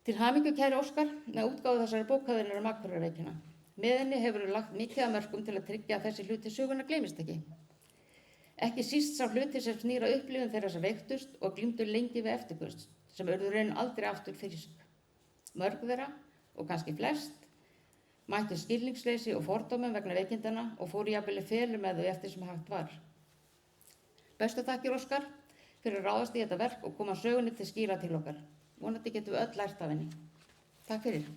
Til hamingju kæri Óskar með útgáfu þessari bókarinnar um Akureyrarveikina. Með henni hefur lagt mikið af mörkum til að tryggja að þessi hluti sögunnar gleymist ekki. Ekki síst sá hluti sem snýra upplifun þeirra sem veiktust og glímdu lengi við eftirköst, sem urðu raun aldrei aftur frísk. Mörg þeirra, og kannski flest, mættu skilningsleysi og fordómum vegna veikindana og fóru jafnvel í felur með þau eftir sem hægt var. Bestu þakkir Óskar fyrir að ráðast í þetta verk og koma sögunni til skýra til okkar. Vonandi getum við öll lært af henni. Takk fyrir.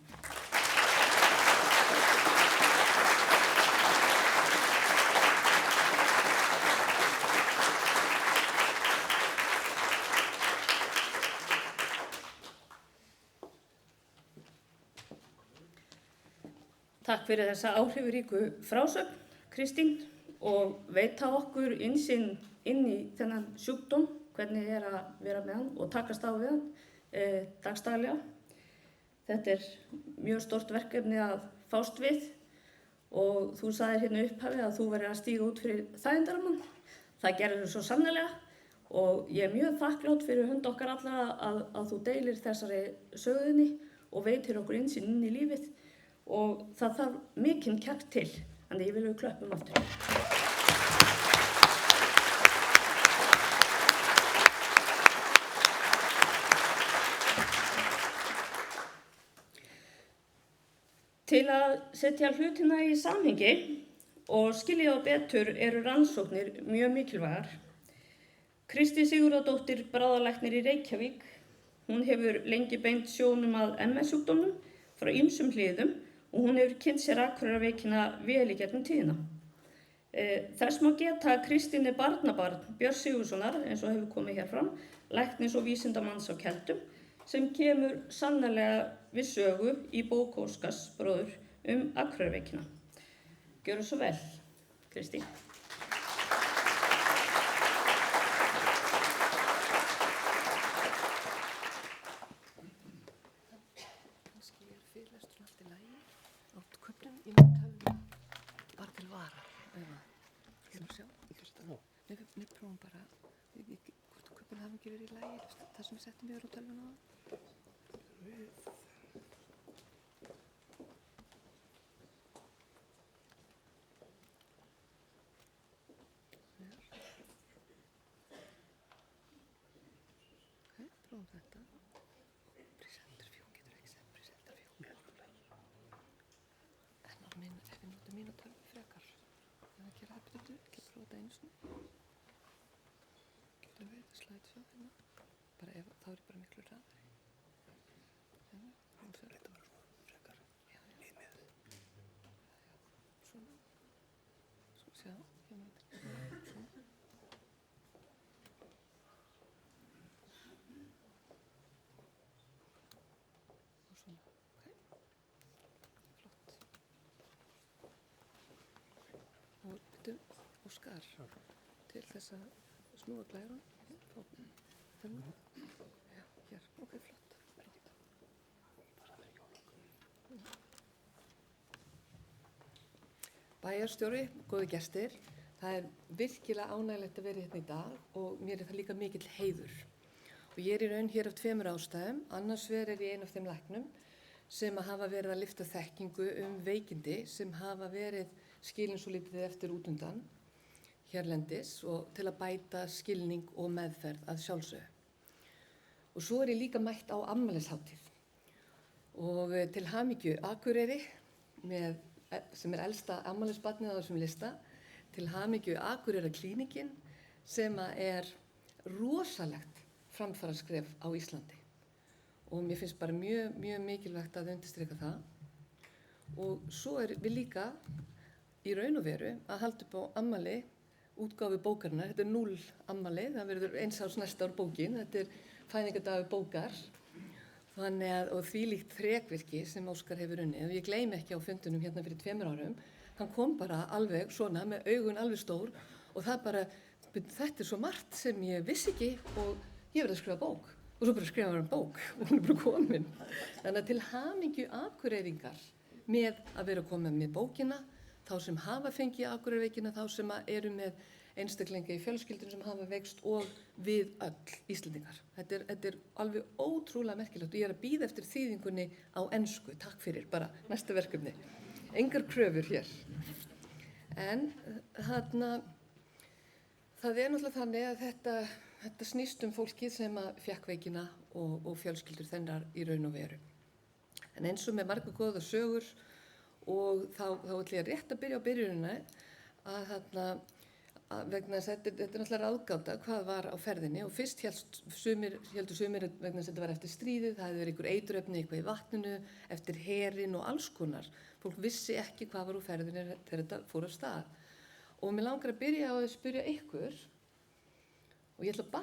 Takk fyrir þessa áhrifuríku frásögn, Kristín, og veita okkur innsýn inn í þennan sjúkdóm, hvernig er að vera með hann og takast á við hann dagstaglega. Þetta er mjög stort verkefni að fást við og þú sagðir hérna upphafi að þú verður að stíga út fyrir þægindaramann. Það gerir þú svo sannarlega og ég er mjög þakklát fyrir hönd okkar allra að þú deilir þessari sögunni og veitir okkur innsýn inn í lífið. Og það þarf mikinn kjark til, þannig ég vil við klöppum aftur. Til að setja hlutina í samhengi og skilja þá betur eru rannsóknir mjög mikilvægar. Kristín Sigurðardóttir, bráðalæknir í Reykjavík, hún hefur lengi beint sjónum að MS-sjúkdómnum frá ýmsum hliðum og hún hefur kynnt sér Akureyrarveikina vel í gegnum tíðina. Þess má geta að Kristín er barnabarn Björns Sigurðssonar, eins og hefur komið hér fram, læknis og vísindamanns á Keldum, sem kemur sannarlega við sögu í bók Óskars bróður Akureyrarveikina. Gjörðu svo vel, Kristín. Við prófum bara, hvort kuppin hafi ekki ekki verið í lagi það sem við settum yfir á tölvuna á? Prófum þetta. Presenter view, getur ekki sett presenter view. En ef við notum mína tölvu frekar, ef við gera það betur, ekki að prófa þetta einu sinni. Getur við slideshow hérna. Bara ef, þá er ég bara miklu hraðari. Hérna, þetta bara svona frekar. Já, límið. Já, svona. Svo sjá, hérna, svona. Og byrju, Óskar, til þess að snúa glærun, þennan, já, hér, ok, flott, Bæjarstjóri, góði gestir, það er virkilega ánægilegt að vera hérna í dag og mér er það líka mikill heiður. Og ég er í raun hér af 2 ástæðum, annars vegar er ég ein af þeim læknum sem hafa verið að lyfta þekkingu veikindi sem hafa verið skilin svo lítið eftir út undan hérlendis og til að bæta skilning og meðferð að sjálfsögðu. Og svo er ég líka mætt á afmælishátíð og til hamingju Akureyri sem er elsta afmælisbarnið á þessum lista, til hamingju Akureyraklínikin sem er rosalegt framfaraskref á Íslandi. Og mér finnst bara mjög mikilvægt að undirstrika það. Og svo er við líka í raun og veru að halda upp á afmæli útgáfu bókarinnar. Þetta er 0 afmæli, það verður 1 árs næsta ár bókin, þetta er fæðingardagur bókar. Þannig að, og þvílíkt þrekvirki sem Óskar hefur unnið. Og ég gleymi ekki á fundunum hérna fyrir 2 árum, hann kom bara alveg svona með augun alveg stór og það bara, þetta er svo margt sem ég vissi ekki og ég verði að skrifa bók. Og svo bara skrifa hann bók og hún er bara komin. Þannig að til hamingju Akureyringar með að vera komin með bókina, þá sem hafa fengið Akureyrarveikina, þá sem eru með einstaklinga í fjölskyldunum sem hafa veikst og við öll Íslendingar. Þetta er alveg ótrúlega merkilegt og ég er að bíða eftir þýðingunni á ensku. Takk fyrir, bara næsta verkefni. Engar kröfur hér. En þarna, það er náttúrulega þannig að þetta snýst fólkið sem fékk veikina og fjölskyldur þennar í raun og veru. En eins og með margar góðar sögur og þá ætla ég rétt að byrja á byrjunina vegna þess að þetta er náttúrulega ráðgáta hvað var á ferðinni og fyrst héldu sumir vegna þess að þetta var eftir stríðið, það hefði verið einhver eiturefni eitthvað í vatninu, eftir herinn og alls konar. Fólk vissi ekki hvað var á ferðinni þegar þetta fór af stað. Og mig langar að byrja á að spyrja ykkur og ég ætla að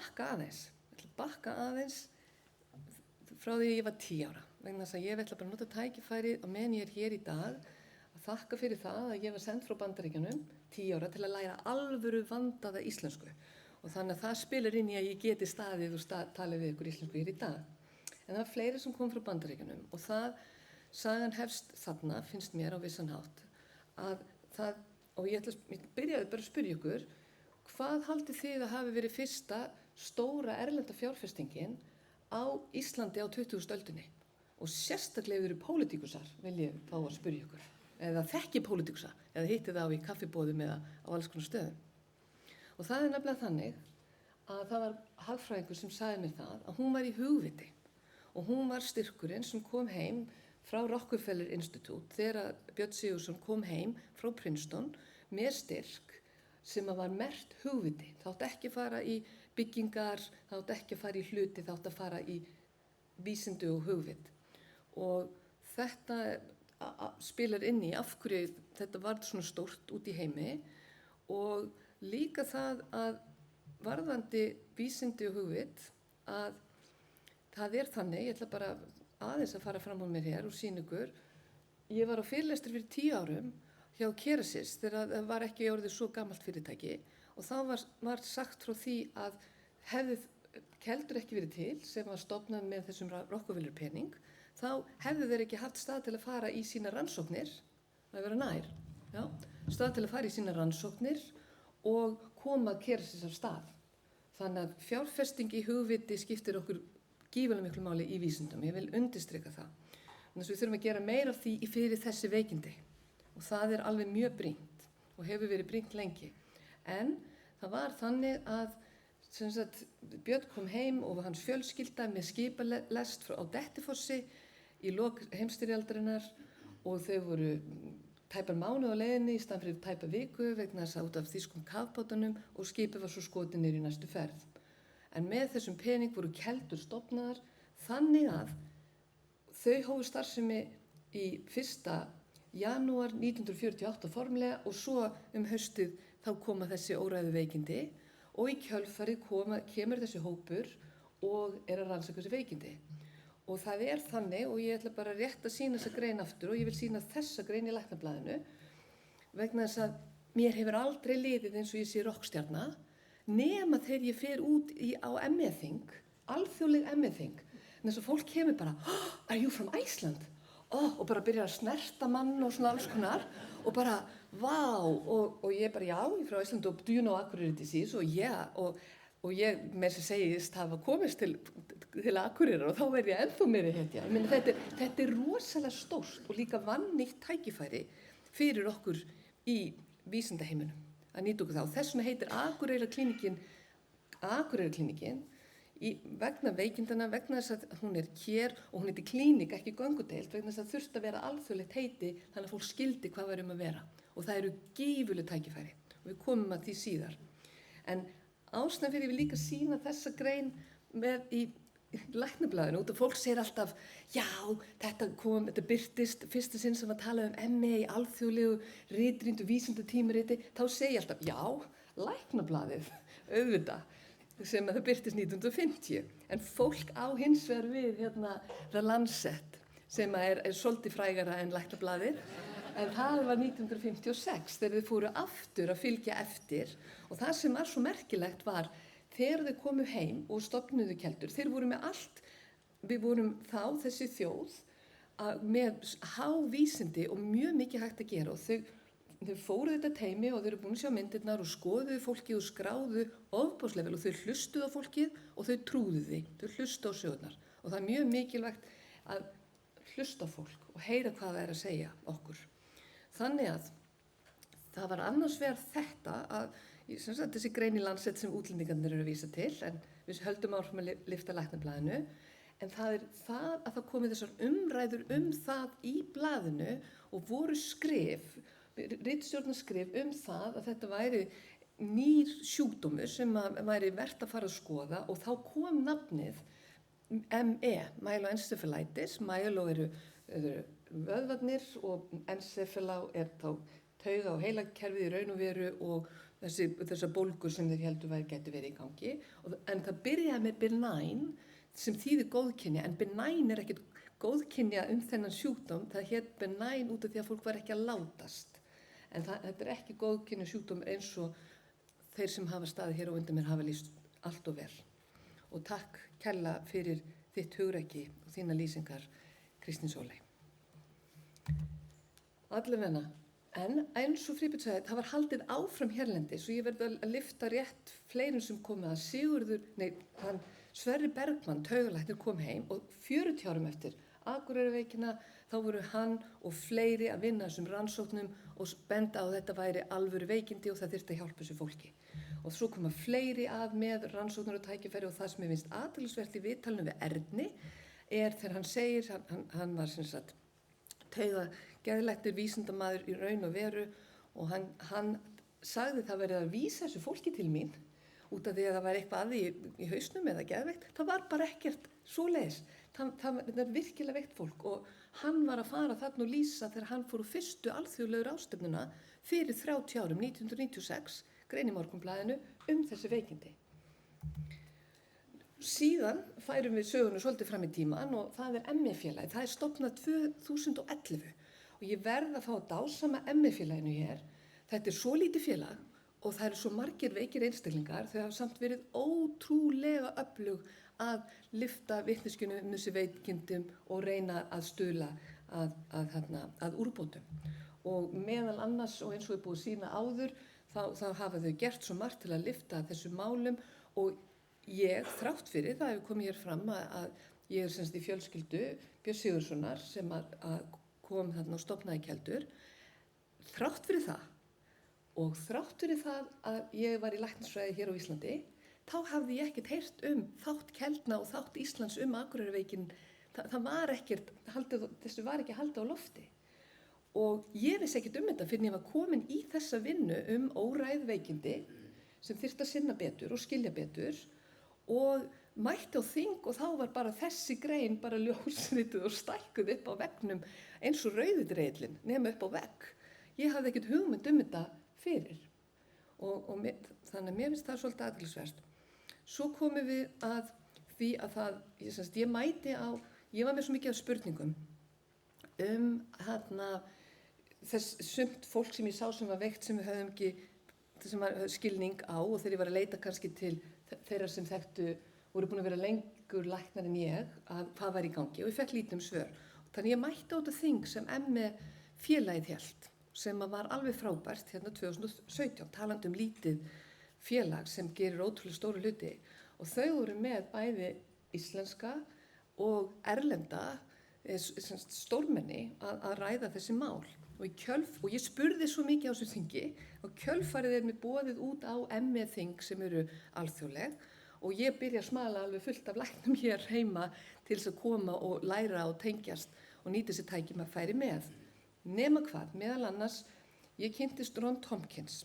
bakka aðeins frá því ég var 10 ára. Vegna þess að ég ætla bara að nota tækifærið á meðan ég er hér í dag að þakka fyrir það að ég var send frá Bandaríkjunum 10 ára til að læra alvöru vandaða íslensku. Og þannig að það spilar inn í að ég geti staðið og talið við ykkur íslensku hér í dag. En það var fleiri sem kom frá Bandaríkjunum og sagan hefst þarna, finnst mér á vissan hátt, og ég byrjaði bara að spyrja ykkur, hvað haldið þið að hafi verið fyrsta stóra erlenda fjárfestingin á Íslandi á 20. öldinni? Og sérstaklega ef þið eru pólitíkusar vil ég fá að spyrja ykkur. Eða þekki pólitíkusa, eða hitti það á í kaffibóðum eða á alls konar stöðum. Og það er nefnilega þannig að það var hagfræðingur sem sagði mér það að hún var í hugviti og hún var styrkurinn sem kom heim frá Rockefeller Institute þegar Björn Sigurðsson kom heim frá Princeton með styrk sem var merkt hugviti. Það átti ekki að fara í byggingar, það átti ekki að fara í hluti, það átti að fara í vísindi og hugvit. Og þetta spilar inn í af hverju þetta var svona stórt út í heimi og líka það að varðandi vísindi og hugvit að það er þannig, ég ætla bara aðeins að fara fram á mér hér og sýna ykkur. Ég var á fyrirlestri fyrir 10 árum hjá Kerecis þegar það var ekki orðið svo gamalt fyrirtæki og þá var sagt frá því að hefði Keldur ekki verið til sem var stofnað með þessum Rockefeller pening, þá hefðu þeir ekki haft stað til að fara í sína rannsóknir, það vera nær, stað til að fara í sína rannsóknir og koma Kerecis af stað. Þannig að fjárfesting í hugviti skiptir okkur gífurlega miklu máli í vísindum. Ég vil undirstrika það. Þannig að við þurfum að gera meira af því fyrir þessi veikindi. Og það er alveg mjög brýnt og hefur verið brýnt lengi. En það var þannig að Björn kom heim og hans fjölskylda með skipalest á Dettifossi í lok heimsstyrjaldarinnar og þau voru tæpar mánuð á leiðinni í staðinn fyrir tæpa viku vegna þess að út af þýskum kafbátunum og skipið var svo skotið niður í næstu ferð. En með þessum pening voru keldur stofnaðar þannig að þau hófu starfsemi í 1. janúar 1948 formlega og svo haustið þá koma þessi óræðu veikindi og í kjölfarið kemur þessi hópur og að rannsaka þessi veikindi. Og það er þannig, og ég ætla bara rétt að sýna þessa grein aftur og ég vil sýna þessa grein í Læknablaðinu vegna þess að mér hefur aldrei liðið eins og ég sé rokkstjarna nema þegar ég fer út á ME-þing, alþjóðleg ME-þing. Þess að fólk kemur bara, are you from Iceland? Og bara byrjar að snerta mann og svona alls konar og bara, vá, og ég bara, já, ég er frá Ísland og do you know Akureyri disease? Og ég með þess að segist hafa komist til Akureyrar og þá verð ég ennþá meiri hetja. Ég meina, þetta er rosalega stórt og líka vannýtt tækifæri fyrir okkur í vísindaheiminum að nýta okkur það. Og þess vegna heitir Akureyraklínikin vegna veikindana, vegna þess að hún er hér og hún heitir klínik, ekki göngudeild, vegna þess að þurfti að vera alþjóðlegt heiti þannig að fólk skildi hvað væri að vera. Og það eru gífurleg tækifæri og við komum að því síðar. En ástæðan fyrir við líka sýna þessa grein með í Læknablaðinu út af fólk segir alltaf, já, þetta birtist fyrsta sinn sem að tala ME í alþjóðlegu ritrýndu vísindatímariti, þá segi ég alltaf, já, Læknablaðið, auðvitað, sem að það birtist 1950. En fólk á hins vegar við The Lancet, sem er svolítið frægara en Læknablaðið, en það var 1956 þegar þau fóru aftur að fylgja eftir og það sem var svo merkilegt var þegar þau komu heim og stofnuðu keldur, þeir voru með allt, við vorum þá þessi þjóð með hávísindi og mjög mikið hægt að gera og þau fóru þetta teymi og þau eru búin að sjá myndirnar og skoðuðu fólkið og skráðu ofboðslega vel og þau hlustuðu á fólkið og þau trúðu því, þau hlustuðu á sögurnar og það er mjög mikilvægt að hlusta á fólk og heyra hvað það er að segja okkur. Þannig að það var annars vegar þetta að þessi grein í Lancet sem útlendingarnir eru að vísa til, en við höldum áfram að lyfta Læknablaðinu, en það er það að það komi þessar umræður það í blaðinu og voru ritstjórnarskrif það að þetta væri nýr sjúkdómur sem væri vert að fara að skoða og þá kom nafnið ME, myeloencephalitis, myelo eru vöðvarnir og encephalá þá tauga- og heilakerfið í raun og veru og þessar bólgur sem þeir heldur gætu verið í gangi. En það byrjaði með benign sem þýðir góðkynja, en benign er ekkert góðkynja þennan sjúkdóm, það hét benign út af því að fólk var ekki að látast. En þetta er ekki góðkynja sjúkdóm eins og þeir sem hafa staðið hér á undan mér hafa lýst allt og vel. Og takk kærlega fyrir þitt hugrekki og þína lýsingar, Kristín Sóley. Allavega. En eins og Friðbjörn sagði, það var haldið áfram hérlendis og ég verði að lyfta rétt fleirum sem komið að Sverrir Bergmann, taugalæknir, kom heim og 40 árum eftir Akureyrarveikina þá voru hann og fleiri að vinna þessum rannsóknum og benda á að þetta væri alvöru veikindi og það þyrfti að hjálpa þessu fólki. Og svo koma fleiri að með rannsóknur og tækifæri og það sem ég finnst athyglisvert í viðtalinu við Erni þegar hann segir, hann var sem sagt taugageðlæknir, vísindamaður í raun og veru og hann sagði það verið að vísa þessu fólki til mín út af því að það var eitthvað að því í hausnum eða geðveikt. Það var bara ekkert svoleiðis. Það er virkilega veikt fólk og hann var að fara þarna og lýsa þegar hann fór úr fyrstu alþjóðlegu ráðstefnuna fyrir 30 árum, 1996, grein í Morgunblaðinu þessi veikindi. Síðan færum við söguna svolítið fram í tíman og það er ME-félagið. Það er stofnað 2011 og ég verð að fá að dásama ME-félaginu hér. Þetta er svo lítið félag og það eru svo margir veikir einstaklingar. Þau hafa samt verið ótrúlega öflug að lyfta vitneskjunni þessi veikindum og reyna að stuðla að úrbótum. Og meðal annars, og eins og er búið að sýna áður, þá hafa þau gert svo margt til að lyfta þessum málum og ég þrátt fyrir, það hefur komið hér fram að ég er semst í fjölskyldu Björns Sigurðssonar sem að kom þarna og stofnaði Keldur. Þrátt fyrir það og þrátt fyrir það að ég var í læknisfræði hér á Íslandi, þá hafði ég ekkert heyrt þátt Keldna og þátt Íslands Akureyrarveikin. Það var ekkert haldið, þessu var ekki haldið á lofti. Og ég vissi ekkert þetta fyrir en ég var komin í þessa vinnu óræð veikindi sem þyrfti að sinna betur og skilja betur og mætti á þing og þá var bara þessi grein bara ljósrituð og stækkuð upp á veggnum eins og rauðidreillin nema upp á vegg. Ég hafði ekkert hugmynd þetta fyrir þannig að mér finnst það svolítið athyglisvert. Svo komum við að því að ég var með svo mikið af spurningum þess sumt fólk sem ég sá sem var veikt sem við höfðum ekki sem var skilning á og þegar ég var að leita kannski til þeirra sem þekktu voru búin að vera lengur læknar en ég að hvað var í gangi og ég fekk lítið svör. Þannig ég mætti á þetta þing sem ME félagið hélt sem var alveg frábært hérna 2017 talandi lítið félag sem gerir ótrúlega stóru hluti og þau voru með bæði íslenska og erlenda stórmenni að ræða þessi mál og ég spurði svo mikið á þessu þingi og kjölfarið mér boðið út á ME-þing sem eru alþjóðleg og ég byrja að smala alveg fullt af læknum hér heima til þess að koma og læra og tengjast og nýta þessi tækjum að færi með. Nema hvað, meðal annars, ég kynntist Ron Tompkins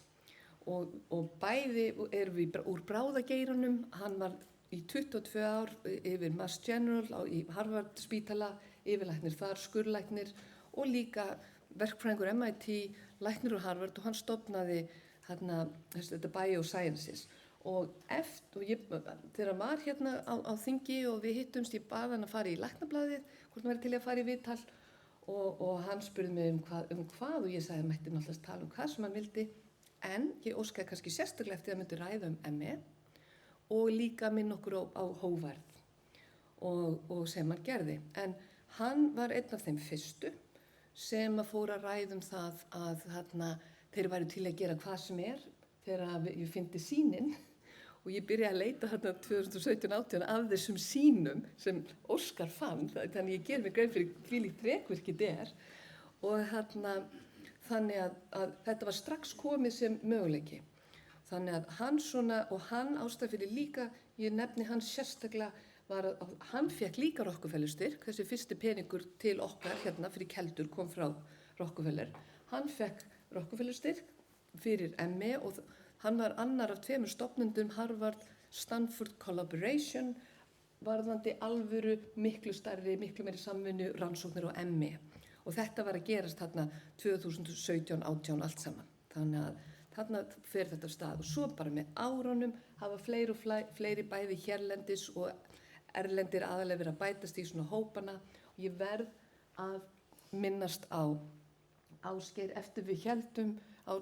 og bæði erum við úr bráðageiranum, hann var í 22 ár yfir Mass General í Harvard spítala, yfirlæknir þar, skurðlæknir og líka verkfræðingur MIT, læknir úr Harvard og hann stofnaði þetta Biosciences. Og þegar hann var hérna á þingi og við hittumst, ég bað hann að fara í læknablaðið, hvort hann væri til að fara í viðtal og hann spurði mig um hvað og ég sagði að mætti náttúrulega tala hvað sem hann vildi en ég óskaði kannski sérstaklega eftir að myndi ræða ME og líka minn okkur á hógværð og sem hann gerði. En hann var einn af þeim fyrstu sem að fóra að ræða það að þeir væru til að gera hvað sem þegar ég fyndi sýnin og ég byrjaði að leita 2017-18 af þessum sýnum sem Óskar fann, þannig ég ger mig grein fyrir hvílíkt þrekvirki og þannig að þetta var strax komið sem möguleiki. Þannig að hann ástæði fyrir líka, ég nefni hann sérstaklega, var að hann fekk líka Rockefeller-styrk, þessi fyrsti peningur til okkar hérna fyrir Keldur kom frá Rockefeller. Hann fekk Rockefeller-styrk fyrir ME og hann var annar af 2 stofnendum Harvard Stanford Collaboration varðandi alvöru miklu stærri, miklu meiri samvinnu rannsóknir á ME og þetta var að gerast þarna 2017-18 allt saman. Þannig að þarna fer þetta af stað og svo bara með árunum hafa fleiri og fleiri bæði hérlendis og erlendir aðalega verið að bætast í svona hópana og ég verð að minnast á Ásgeir eftir við héldum á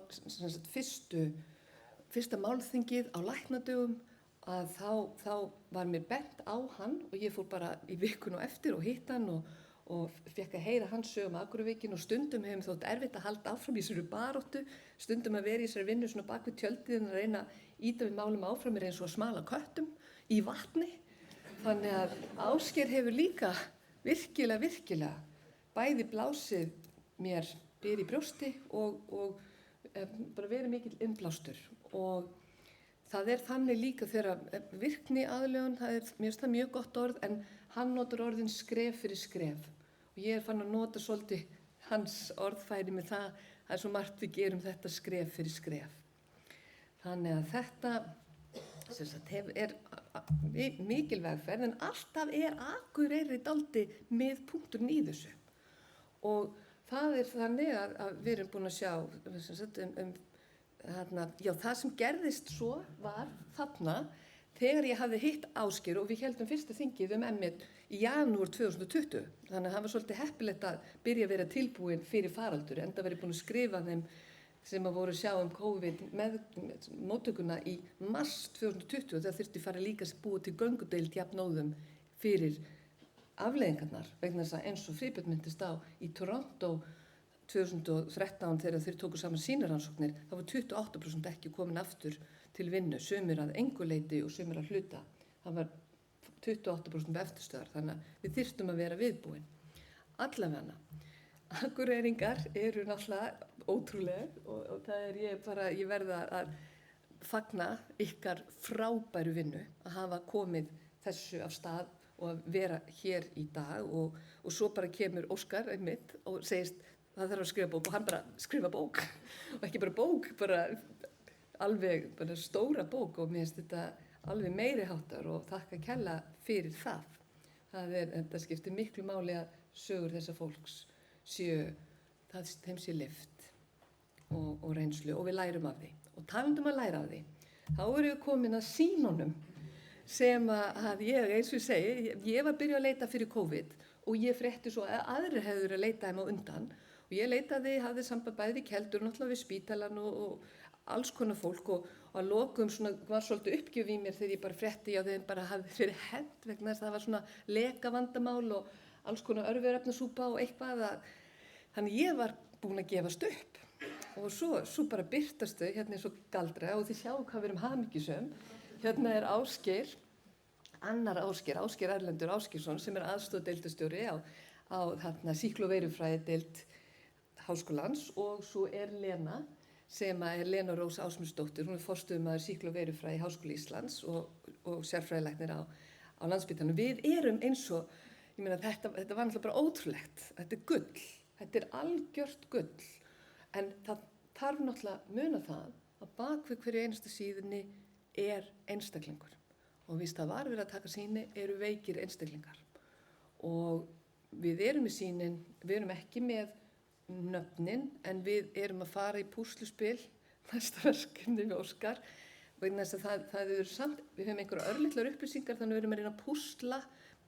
fyrsta málþingið á læknadögum að þá var mér bent á hann og ég fór bara í vikun og eftir og hitt hann og fekk að heyra hans sögum Akureyrarveikin og stundum hefum þótt erfitt að halda áfram í þessari baráttu, stundum að vera í þessari vinnu svona bak við tjöldið en að reyna að ýta við málum áfram er eins og að smala köttum í vatni. Þannig að Ásgeir hefur líka virkilega bæði blásið mér byr í brjósti og bara verið mikil innblástur og það þannig líka þegar virkni aðlögun, mér finnst það mjög gott orð en hann notar orðin skref fyrir skref og ég fann að nota svolítið hans orðfæri með það svo margt við gerum þetta skref fyrir skref. Þannig að þetta er mikil vegferð en alltaf Akureyri dálítið miðpunkturinn í þessu og það þannig að við erum búin að sjá það sem gerðist svo var þarna þegar ég hafði hitt Ásgeir og við héldum fyrsta þingið ME í janúar 2020 þannig að það var svolítið heppilegt að byrja að vera tilbúin fyrir faraldur enda verið búin að skrifa þeim sem að voru að sjá COVID með móttökuna í mars 2020 og það þurfti fara líka að búa til göngudeild jafnóðum fyrir afleiðingarnar vegna þess að eins og Friðbjörn myndist á í Toronto 2013 þegar þeir tóku saman sínar rannsóknir þá var 28% ekki komin aftur til vinnu, sumir að engu leyti og sumir að hluta. það var 28% eftirstöðar, þannig að við þyrftum að vera viðbúin. Allavega, Akureyringar eru náttúrulega ótrúleg og það ég verða að fagna ykkar frábæru vinnu að hafa komið þessu af stað og að vera hér í dag og svo bara kemur Óskar einmitt og segist það þarf að skrifa bók og hann bara skrifa bók og ekki bara bók, bara alveg bara stóra bók og mér finnst þetta alveg meiri háttar og þakka kærlega fyrir það. Þetta skiptir miklu máli að sögur þessa fólks þeim sé lyft og reynslu og við lærum af því. Og talandum að læra af því, þá erum við komin að sýnunum sem að ég, eins og ég segi, ég var byrjuð að leita fyrir COVID og ég frétti svo að aðrir hefur að leita þeim á undan og ég leitaði, hafði samband bæði við Keldur, náttúrulega við spítalan og alls konar fólk og að lokum svona var svolítið uppgjöf í mér þegar ég bara frétti að þeim bara hafði fyrir hent vegna þess að það var svona leka vandamál og alls konar örverefnasúpa og eitthvað þannig ég var búin að gefast upp og svo bara birtast þau hérna eins og galdra og þið sjáu hvað við erum hamingjusöm. Hérna er Ásgeir, annar Ásgeir Erlendur Ásgeirsson sem er aðstoðardeildarstjóri á þarna sýklu-og-veirufræðideild Háskólans og svo er Lena sem er Lena Rós Ásmundsdóttir, hún er forstöðumaður sýklu-og-veirufræði í Háskóla Íslands og sérfræðilæknir á Landspítalanum. Við erum eins og, ég meina þetta var náttúrulega bara ótrúlegt, þetta er gull, þetta er algjört gull, en það þarf náttúrulega að muna það að bak við hverju einasta síðunni er einstaklingur og víst það var verið að taka sýni eru veikir einstaklingar og við erum með sýnin, við erum ekki með nöfnin en við erum að fara í púsluspil næsta verkefni við Óskar vegna þess að það eru samt, við höfum einhverja örlitlar upplýsingar þannig við erum að reyna að púsla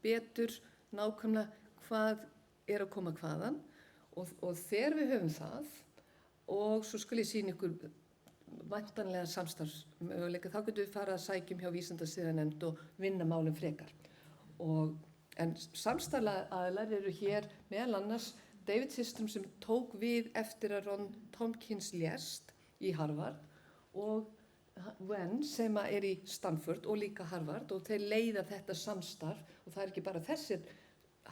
betur nákvæmlega hvað er að koma hvaðan og þegar við höfum það og svo skal ég sýna ykkur væntanlega samstarfsmöguleika þá getum við farið að sækjum hjá vísindasiðanefnd og vinna málum frekar en samstarfsaðilar eru hér meðal annars David Systrom sem tók við eftir að Ron Tompkins lést í Harvard og Wen sem er í Stanford og líka Harvard og þeir leiða þetta samstarf og það er ekki bara þessir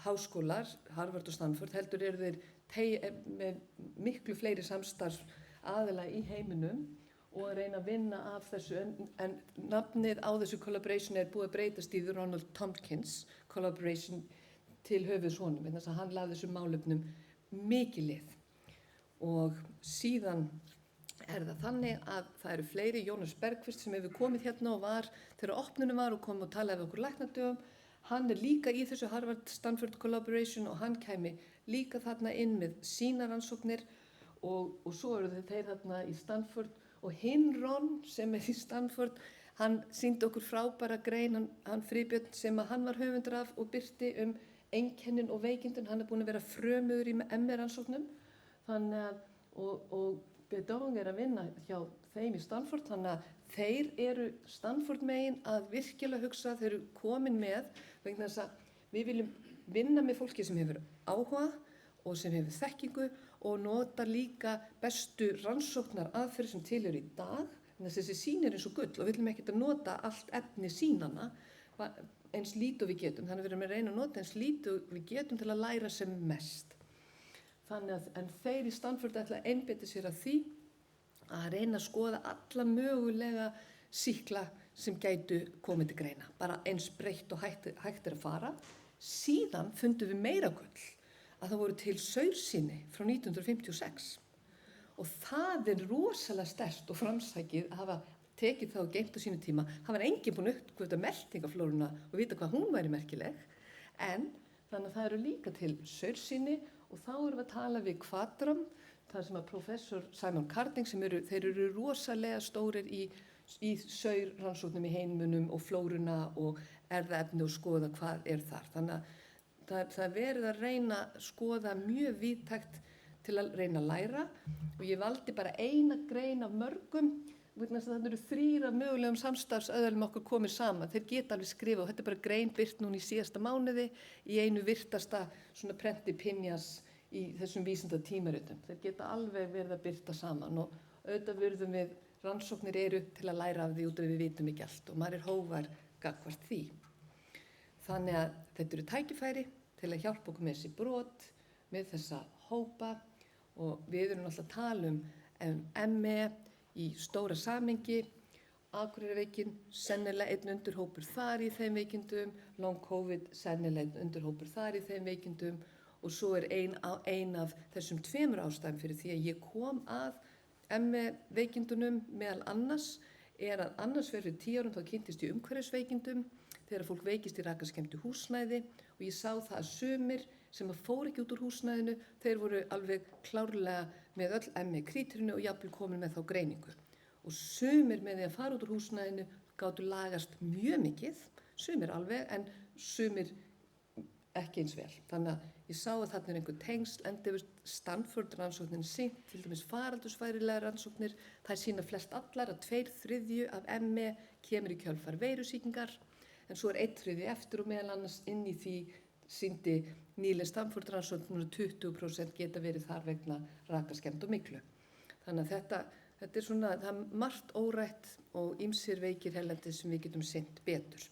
háskólar, Harvard og Stanford, heldur eru þeir með miklu fleiri samstarfsaðila í heiminum og að reyna að vinna af þessu en nafnið á þessu collaboration er búið að breytast í The Ronald Tompkins Collaboration til höfuðs honum, en þess að hann lagði þessum málefnum mikið lið og síðan er það þannig að það eru fleiri, Jónas Bergqvist sem hefur komið hérna og var þegar opnunum var og kom og talaði við okkur læknadögum, hann er líka í þessu Harvard-Stanford Collaboration og hann kæmi líka þarna inn með sína rannsóknir og svo eru þeir þarna í Stanford og hinn Ron sem er í Stanford, hann sýndi okkur frábæra grein, hann Friðbjörn sem að hann var höfundur af og birti einkennin og veikindin, hann er búin að vera frömuður í MR-rannsóknum þannig að, og Bedong er að vinna hjá þeim í Stanford þannig að þeir eru Stanford megin að virkilega hugsa, þeir eru komin með vegna þess að við viljum vinna með fólki sem hefur áhuga og sem hefur þekkingu og nota líka bestu rannsóknar aðferð sem til eru í dag en þessi sýnir eins og gull og við viljum ekkert að nota allt efni sýnana eins lítið og við getum, þannig að við erum að reyna að nota eins lítið og við getum til að læra sem mest. Þannig að, en þeir í Stanford ætla að einbeita sér að því að reyna að skoða alla mögulega sýkla sem gætu komið til greina, bara eins breytt og hægt er að fara. Síðan fundum við meira gull að það voru til saursýni frá 1956 og það er rosalega sterkt og framsækið að hafa tekið það og geymt á sínu tíma. Það var enginn búinn að uppgötva meltingaflóruna og vita hvað hún væri merkileg. En þannig að það eru líka til saursýni og þá erum við að tala við Quadram, það sem að professor Simon Carding sem þeir eru rosalega stórir í saurrannsóknum í heiminum og flóruna og erfðaefni og skoða hvað er þar. Þannig að það verið að reyna að skoða mjög víðtækt til að reyna að læra og ég valdi bara eina grein af mörgum þannig eru 3 af mögulegum samstarfsaðilum okkur komið saman, þeir geta alveg skrifa og þetta er bara grein birt núna í síðasta mánuði í einu virtasta svona prenti pinjas í þessum vísindatímaritum. Þeir geta alveg verið að birta saman og auðvitað virðum við rannsóknir eru til að læra af því út af við vitum ekki allt og maður er hógvær gagnvart því. Þannig að þetta eru tækifæri til að hjálpa okkur með þessi brot, með þessa hópa og við erum alltaf að tala um ME í stóra samhengi, Akureyrarveikin, sennilega einn undirhópur þar í þeim veikindum, long COVID, sennilega einn undirhópur þar í þeim veikindum og svo er ein af þessum 2 ástæðum fyrir því að ég kom að ME-veikindunum meðal annars er að annars fyrir 10 árum þá kynntist ég umhverfisveikindum þegar fólk veikist í rakaskemmdu húsnæði og ég sá það að sumir sem fóru ekki út úr húsnæðinu, þeir voru alveg klárlega með öll ME-kríterinu og jafnvel komin með þá greiningu. Og sumir með því að fara út úr húsnæðinu gátu lagast mjög mikið, sumir alveg en sumir ekki eins vel. Þannig að ég sá að þarna einhver tengsl, enda yfir Stanford rannsóknin sýnt, til dæmis faraldursfræðilegar rannsóknir, þær sýna flest allar að 2/3 af ME kemur í kjölfar veirusýkingar, en svo er 1/3 eftir og meðal annars inn í því sýndi nýleg Stanford rannsóknin að 20% geta verið þar vegna rakaskemmd og myglu. Þannig að þetta er svona, það er margt órætt og ýmsir veikir hérlendis sem við getum sinnt betur.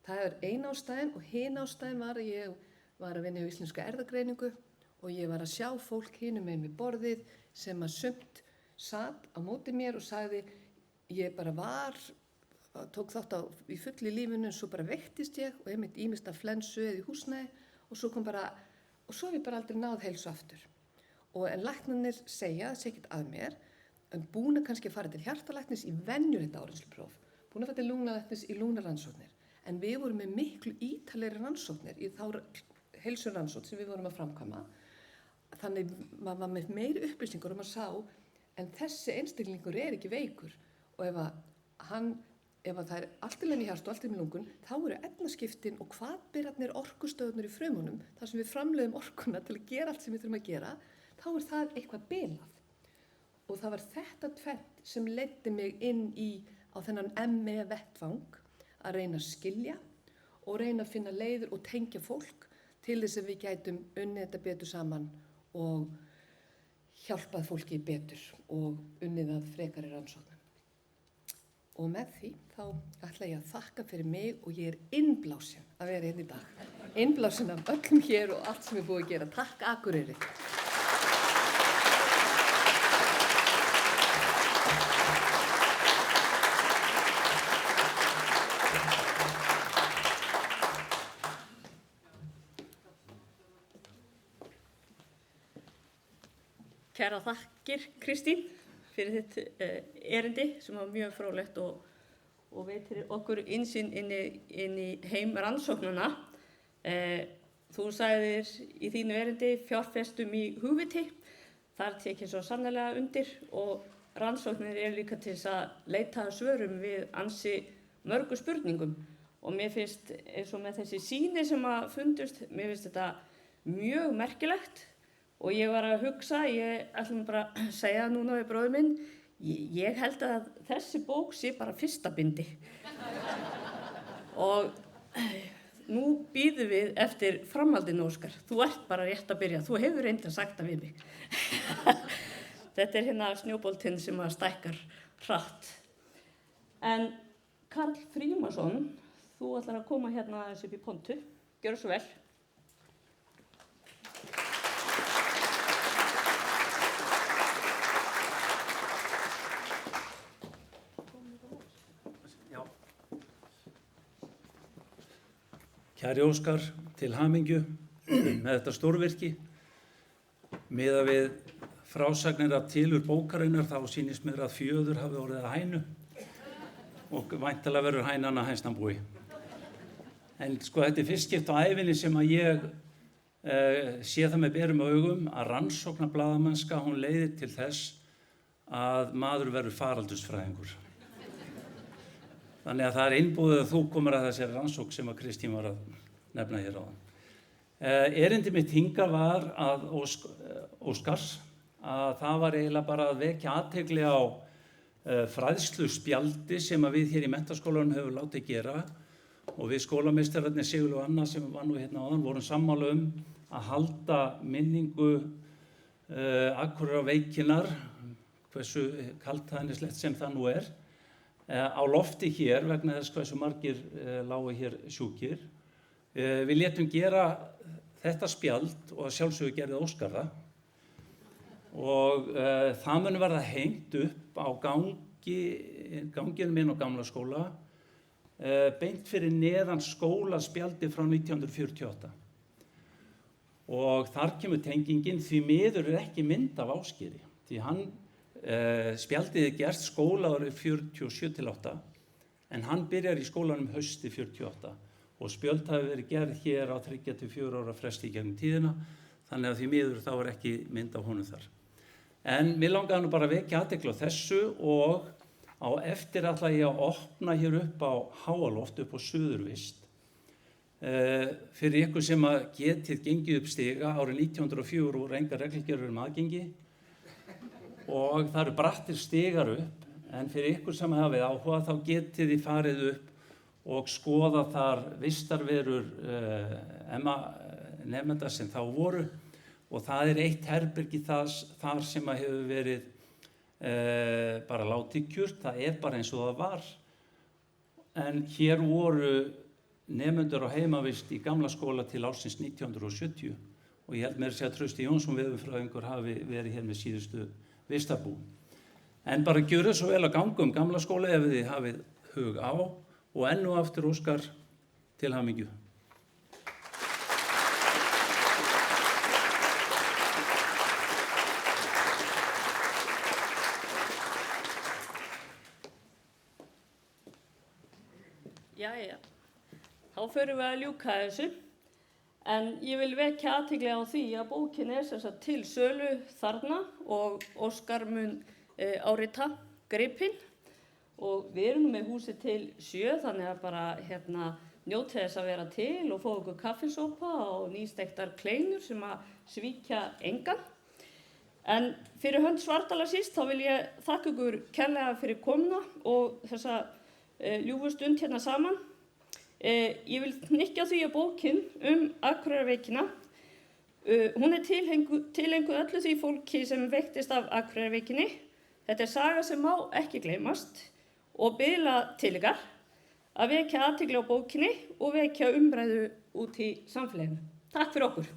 Það er ein ástæðan og hin ástæðan var að ég var að vinna í íslenska erfðagreiningu og ég var að sjá fólk hinum megin við borðið sem að sumt sat á móti mér og sagði ég bara tók þátt í fullu lífinu en svo bara veiktist ég og einmitt ýmist af flensu eða í húsnæði og svo hef ég bara aldrei náð heilsu aftur. Og en læknarnir segja, það sé ekkert að mér, en búin að kannski fara til hjartalæknis í venjulegt áreynslupróf, búin að fara til lungnalæknis í lungnarannsóknir, en við vorum með miklu ítalegri rannsóknir í þá heilsurannsókn sem við vorum að framkvæma. Þannig maður var með meiri upplýsingur og maður sá, en þessi einstaklingur er ekki veikur og ef það er allt í leið með hjarta og allt í leið með lungun, þá eru efnaskiptin og hvatberarnir orkustöðunar í frumunum, þar sem við framleiðum orkuna til að gera allt sem við þurfum að gera, þá er það eitthvað bilað. Og það var þetta tvennt sem leiddi mig inn á þennan ME-vettvang að reyna að skilja og reyna að finna leiðir og tengja fólk til þess að við gætum unnið þetta betur saman og hjálpað fólki betur og unnið að frekari rannsóknum. Og með því þá ætla ég að þakka fyrir mig og ég er innblásin að vera hérna í dag. Innblásin af öllum hér og allt sem er búið að gera. Takk Akureyri. Kæra þakkir, Kristín, fyrir þitt erindi sem var mjög fróðlegt og veitir okkur innsýn inn í heim rannsóknuna. Þú sagðir í þínu erindi fjárfestum í hugviti, þar tekið svo sannarlega undir og rannsóknir er líka til þess að leita svörum við ansi mörgu spurningum og mér finnst eins og með þessi sýni sem að fundust, mér finnst þetta mjög merkilegt. Og ég var að hugsa, ég ætlum bara að segja núna við bróður minn, ég held að þessi bók sé bara fyrsta bindi. Og nú bíðum við eftir framhaldinu, Óskar. Þú ert bara rétt að byrja, þú hefur reyndar sagt það við mig. Þetta er hérna snjóboltinn sem að stækkar hratt. En Karl Frímannsson, þú ætlar að koma hérna aðeins upp í pontu, gjörðu svo vel. Kæri Óskar, til hamingju með þetta stórvirki. Miðað við frásagnir af tilurð bókarinnar þá sýnist mér að fjöður hafi orðið að hænu og væntanlega verður hænan að hænsnabúi. En sko þetta er fyrst skipt á ævinni sem að ég sé það með berum augum að rannsóknarblaðamennska hún leiðir til þess að maður verður faraldursfræðingur. Þannig að það er innbúið að þú komur að þessari rannsókn sem að Kristín var að nefna hér áðan. Erindi mitt hingað var að Óskars að það var eiginlega bara að vekja athygli á fræðsluspjaldi sem að við hér í menntaskólanum höfum látið gera og við skólameistararnir Sigurlaug og Anna sem var nú hérna áðan vorum sammála að halda minningu Akureyrarveikinnar, hversu kaldhæðnislegt sem það nú er, á lofti hér vegna þess hversu margir lágu hér sjúkir. Við létum gera þetta spjald og sjálfsögðu gerði Óskar það og það mun verða hengt upp á ganginum inn á gamla skóla beint fyrir neðan skólaspjaldi frá 1948 og þar kemur tengingin því miður ekki mynd af Ásgeiri því hann spjaldið gert skólaárið 47-8 en hann byrjar í skólanum hausti 48 og spjöld hafi verið gerð hér á 3-4 ára fresti í gegnum tíðina þannig að því miður þá ekki mynd af honum þar. En mér langaði nú bara að vekja athygli á þessu og á eftir ætla ég að opna hér upp á háaloft upp á Suðurvist fyrir ykkur sem að getið gengið upp stiga árið 1904 voru engar reglugerðir aðgengi og það eru brattir stigar upp en fyrir ykkur sem hafið áhuga þá getið þið farið upp og skoða þar vistarverur nemenda sem þá voru og það eitt herbergi þar sem að hefur verið bara látið kjurt, það bara eins og það var en hér voru nemendur á heimavist í gamla skóla til ársins 1970 og ég held meira að segja að Trausti Jónsson veðurfræðingur hafi verið hér með síðustu vistabú. En bara gjöru svo vel að ganga gamla skóla ef þið hafið hug á og enn og aftur Óskar til hamingju. Jæja, þá förum við að ljúka þessu. En ég vil vekja athygli á því að bókin sem sagt til sölu þarna og Óskar mun árita gripinn og við erum með húsið til 7 þannig að bara njótið þess að vera til og fá okkur kaffisopa og nýstektar kleinur sem að svíkja engan. En fyrir hönd Svartdæla síst þá vil ég þakka ykkur kærlega fyrir komuna og þessa ljúfu stund hérna saman. Ég vil hnykkja því að bókin Akureyrarveikina, hún tileinkuð öllu því fólki sem veiktist af Akureyrarveikinni. Þetta saga sem má ekki gleymast og biðla til ykkar að vekja athygli á bókinni og vekja umræðu út í samfélaginu. Takk fyrir okkur.